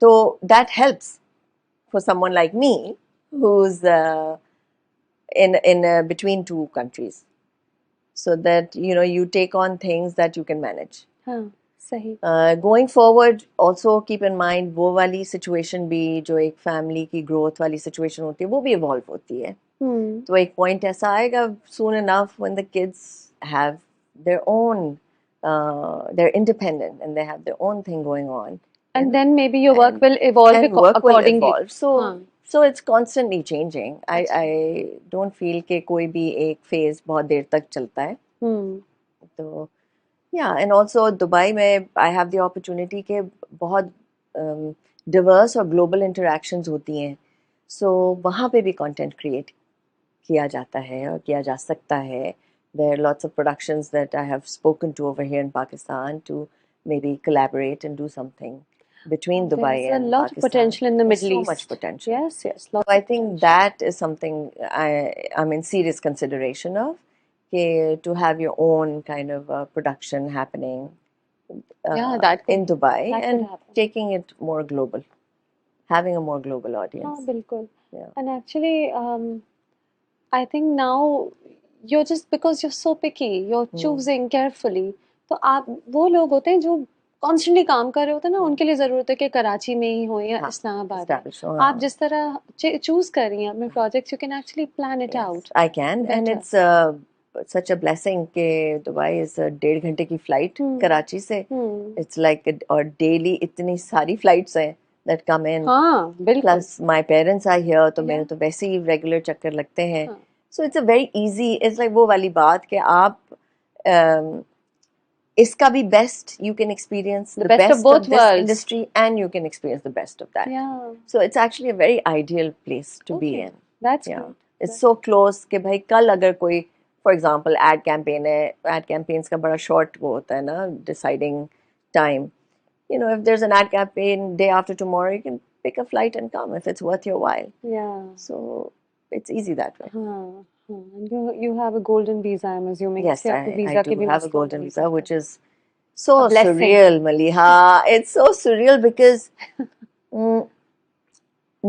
so that helps for someone like me who's in between 2 countries so that you take on things that you can manage हाँ, सही। Going forward also keep in mind वो वाली situation भी जो एक family की growth वाली situation होती है वो भी इवॉल्व होती है तो एक पॉइंट ऐसा आएगा सून enough when the kids have their own they're independent and they have their own thing going on and then maybe your work will evolve and work will accordingly. evolve हाँ। so it's constantly changing अच्छा। I don't feel कि कोई भी एक phase बहुत देर तक चलता है तो yeah and also दुबई में I have the opportunity के बहुत diverse और global interactions होती हैं so वहाँ पे भी content create किया जाता है और किया जा सकता है there are lots of productions that I have spoken to over here in Pakistan to maybe collaborate and do something between Dubai There's a and lot of Pakistan potential in the there's Middle so much East. potential Yes, yes, so lots I of think potential. that is something I'm in serious consideration of to have your own kind of production happening Yeah, in Dubai that could and happen. taking it more global, having a more global हाँ, audience. बिल्कुल। Yeah. And actually, I think now you're just because you're so picky, you're choosing carefully. तो आप वो लोग होते हैं जो constantly काम कर रहे होते हैं ना, उनके लिए ज़रूरत है कि कराची में ही हो या हाँ, इस्लामाबाद में। establish. हाँ. आप जिस तरह चूज कर रही हैं अपने projects, you can actually plan it Yes, out I can, and better. it's such a blessing कि दुबई is a 1.5 घंटे की फ्लाइट कराची से. It's like और डेली इतनी सारी फ्लाइट्स हैं that come in. हाँ, बिल्कुल। Plus my parents are here, तो मेरे Yeah. तो वैसे ही रेगुलर चक्कर लगते हैं. हाँ। So it's a very easy. It's like वो वाली बात कि आप इसका भी best you can experience The the best of best both of this worlds. industry and you can experience the best of that. Yeah. So it's actually a very ideal place to be Okay. in. That's Yeah. good. It's so close कि भाई कल अगर कोई for example ad campaign है ad campaigns का बड़ा short वो होता है ना deciding time. If there's an ad campaign day after tomorrow you can pick a flight and come if it's worth your while. Yeah. So it's easy that way. हाँ, हाँ। And you have a golden visa, I'm assuming. Yes, इसलिए आपको I visa के do भी have a मसला golden नहीं visa, पड़ता। which is so A blessing. surreal, Maliha. It's so surreal because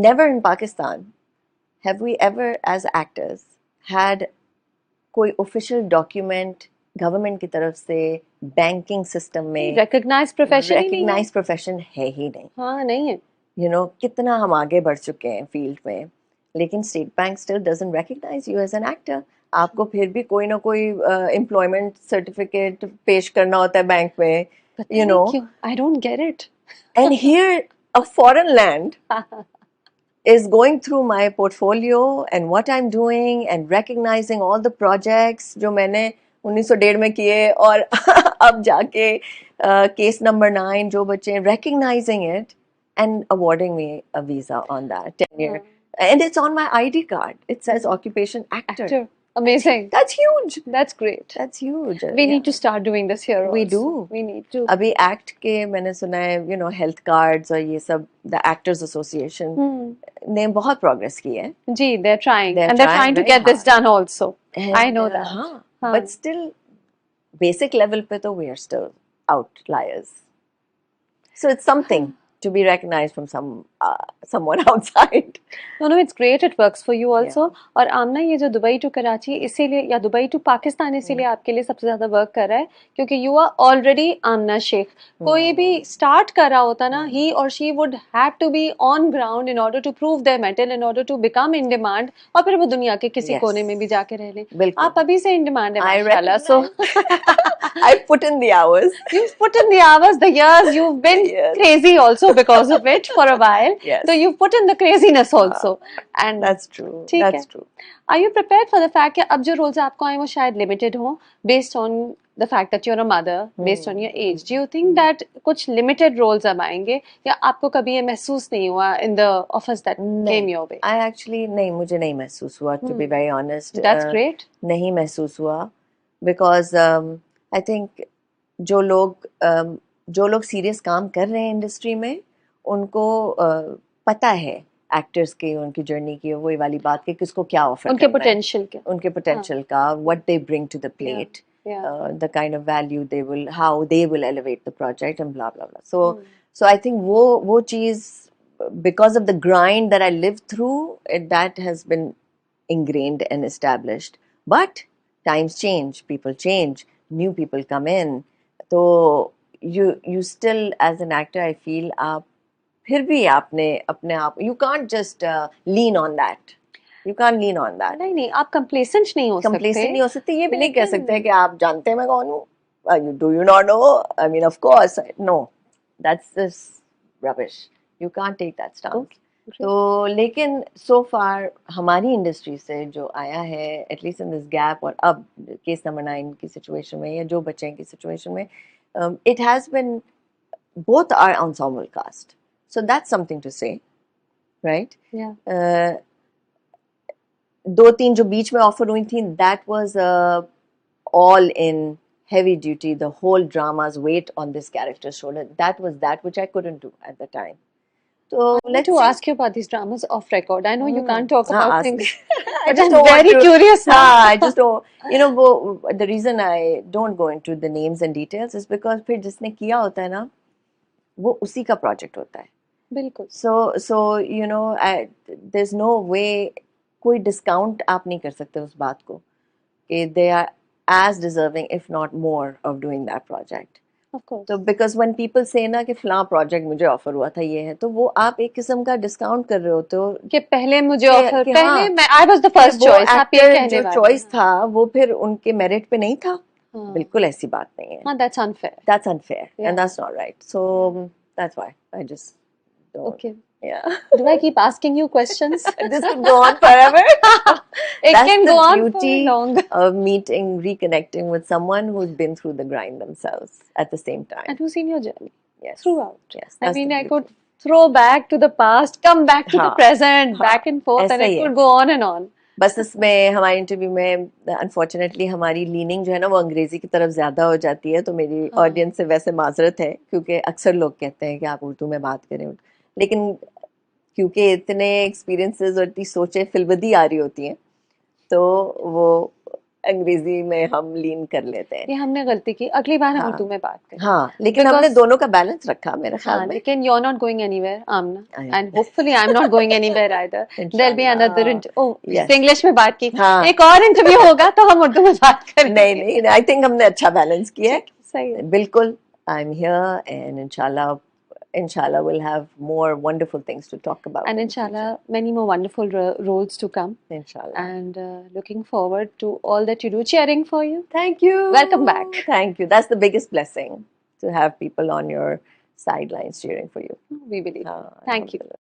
never in Pakistan have we ever, as actors, had कोई official document government की तरफ से बैंकिंग सिस्टम में Recognized profession ही नहीं है। recognized प्रोफेशन है ही नहीं. हाँ, नहीं है। कितना हम आगे बढ़ चुके हैं फील्ड में लेकिन State Bank still doesn't recognize you as an actor. आपको फिर भी कोई ना कोई एम्प्लॉयमेंट सर्टिफिकेट पेश करना होता है बैंक में. पता नहीं क्यों? I don't get it. And here, a foreign land is going through my portfolio and what I'm doing and recognizing all the projects जो मैंने 1901 में किए और अब जाके case number 9 जो बच्चे recognizing it and awarding me a visa on that tenure. And it's on my ID card. It says occupation actor. Actor. Amazing. That's huge. That's great. That's huge. We need to start doing this here We also. do. We need to. अभी act के मैंने सुना है health cards और ये सब the actors association ने बहुत प्रोग्रेस की है जी, they're trying. They're And they're trying trying to very get this hard. done also. I know that. हाँ, हाँ. but still basic level पे तो we are still outliers. So it's something to be recognized from someone outside. No, it's great. It works for you also. और आमना ये जो Dubai to Karachi इसीलिए या Dubai to Pakistan इसीलिए आपके लिए सबसे ज्यादा वर्क कर रहा है क्योंकि यू आर ऑलरेडी आमना शेख. कोई भी स्टार्ट कर रहा होता ना, he or she would have to be on ground in order to prove their mettle, in order to become in demand और फिर वो दुनिया के किसी कोने में भी जाके रह लें. आप अभी से in demand है माशाल्लाह. So I've put in the hours. You've put in the hours, the years. You've been crazy also because of it for a while. Yes. So you've put in the craziness also. And that's true. That's true. Are you prepared for the fact कि अब जो roles आपको आए वो शायद limited हों based on the fact that you're a mother, based on your age? Do you think that कुछ limited roles अब आएंगे या आपको कभी ये महसूस नहीं हुआ in the offers that came your way? I actually नहीं, मुझे नहीं महसूस हुआ, to be very honest. That's great. नहीं महसूस हुआ because I think जो लोग सीरियस काम कर रहे हैं इंडस्ट्री में उनको पता है एक्टर्स की, उनकी जर्नी की, वही वाली बात कि किसको क्या ऑफर उनके पोटेंशियल का what they bring to the plate, the kind of value how they will elevate the project and blah blah blah. So I think वो चीज because of the grind that I lived through, that has been ingrained and established. But times change, people change, new people come in. So you still as an actor, I feel आप फिर भी आपने अपने आप you can't just lean on that. You can't lean on that. नहीं आप complacent नहीं हो सकते. Complacent नहीं हो सकते, ये भी नहीं कह सकते कि आप जानते हैं मैं कौन हूँ. Do you not know? I mean, of course, no. That's just rubbish. You can't take that stance. Okay. तो लेकिन so far हमारी इंडस्ट्री से जो आया है, at least in this gap और अब केस नंबर 9 की सिचुएशन में या जो बच्चे की सिचुएशन में, it has been both are ensemble cast. So that's something to say, right? Yeah. 2-3 जो बीच में ऑफर हुई थी, that was all in heavy duty, the whole drama's weight on this character's shoulder. That was that which I couldn't do at the time. So let's ask you about these dramas off record. I know you can't talk about things. But I'm very curious now. I just don't, the reason I don't go into the names and details is because फिर जिसने किया होता है ना, वो उसी का project होता है. बिल्कुल. So there's no way, कोई discount आप नहीं कर सकते उस बात को कि they are as deserving if not more of doing that project. Of course. So because when people say ना कि फलां project मुझे offer हुआ था ये है, तो वो आप एक किस्म का discount कर रहे होते हो कि पहले मुझे offer, पहले मैं I was the first choice. आप ये कहने वाले. जो choice था वो फिर उनके merit पे नहीं था. बिल्कुल ऐसी बात नहीं है. हाँ, that's unfair. That's unfair, and that's not right. So that's why I just don't. Okay. Yeah. Do I keep asking you questions? This could go on forever. It can go on for long. Of meeting, reconnecting with someone who's been through the grind themselves at the same time. And who's seen your journey. Yes. Throughout. Yes. I mean, I could throw back to the past, come back to the present, back and forth, and it could go on and on. बस इसमें हमारे interview में unfortunately हमारी leaning जो है ना वो अंग्रेजी की तरफ ज़्यादा हो जाती है, तो मेरी ऑडियंस से वैसे माजरत है क्योंकि अक्सर लोग कहते हैं कि आप उर्दू में बात करें, लेकिन क्योंकि इतने एक्सपीरियंसेस और इतनी सोचें फिलवदी आ रही होती हैं तो वो अंग्रेजी में हम लीन कर लेते हैं. ये हमने गलती की, अगली बार हम उर्दू में बात करें. हाँ, लेकिन हमने दोनों का बैलेंस रखा मेरे ख्याल में. लेकिन you're not going anywhere, Amna, and hopefully I'm not going anywhere either. There'll be another English में बात की, एक और इंटरव्यू होगा तो हम उर्दू में बात करेंगे. नहीं, I think हमने अच्छा बैलेंस किया है. सही है. बिल्कुल. I'm here and inshallah we'll have more wonderful things to talk about. And inshallah, many more wonderful roles to come. Inshallah. And looking forward to all that you do. Cheering for you. Thank you. Welcome back. Thank you. That's the biggest blessing, to have people on your sidelines cheering for you. We believe. हाँ, Thank you. अल्हम्दुलिल्लाह।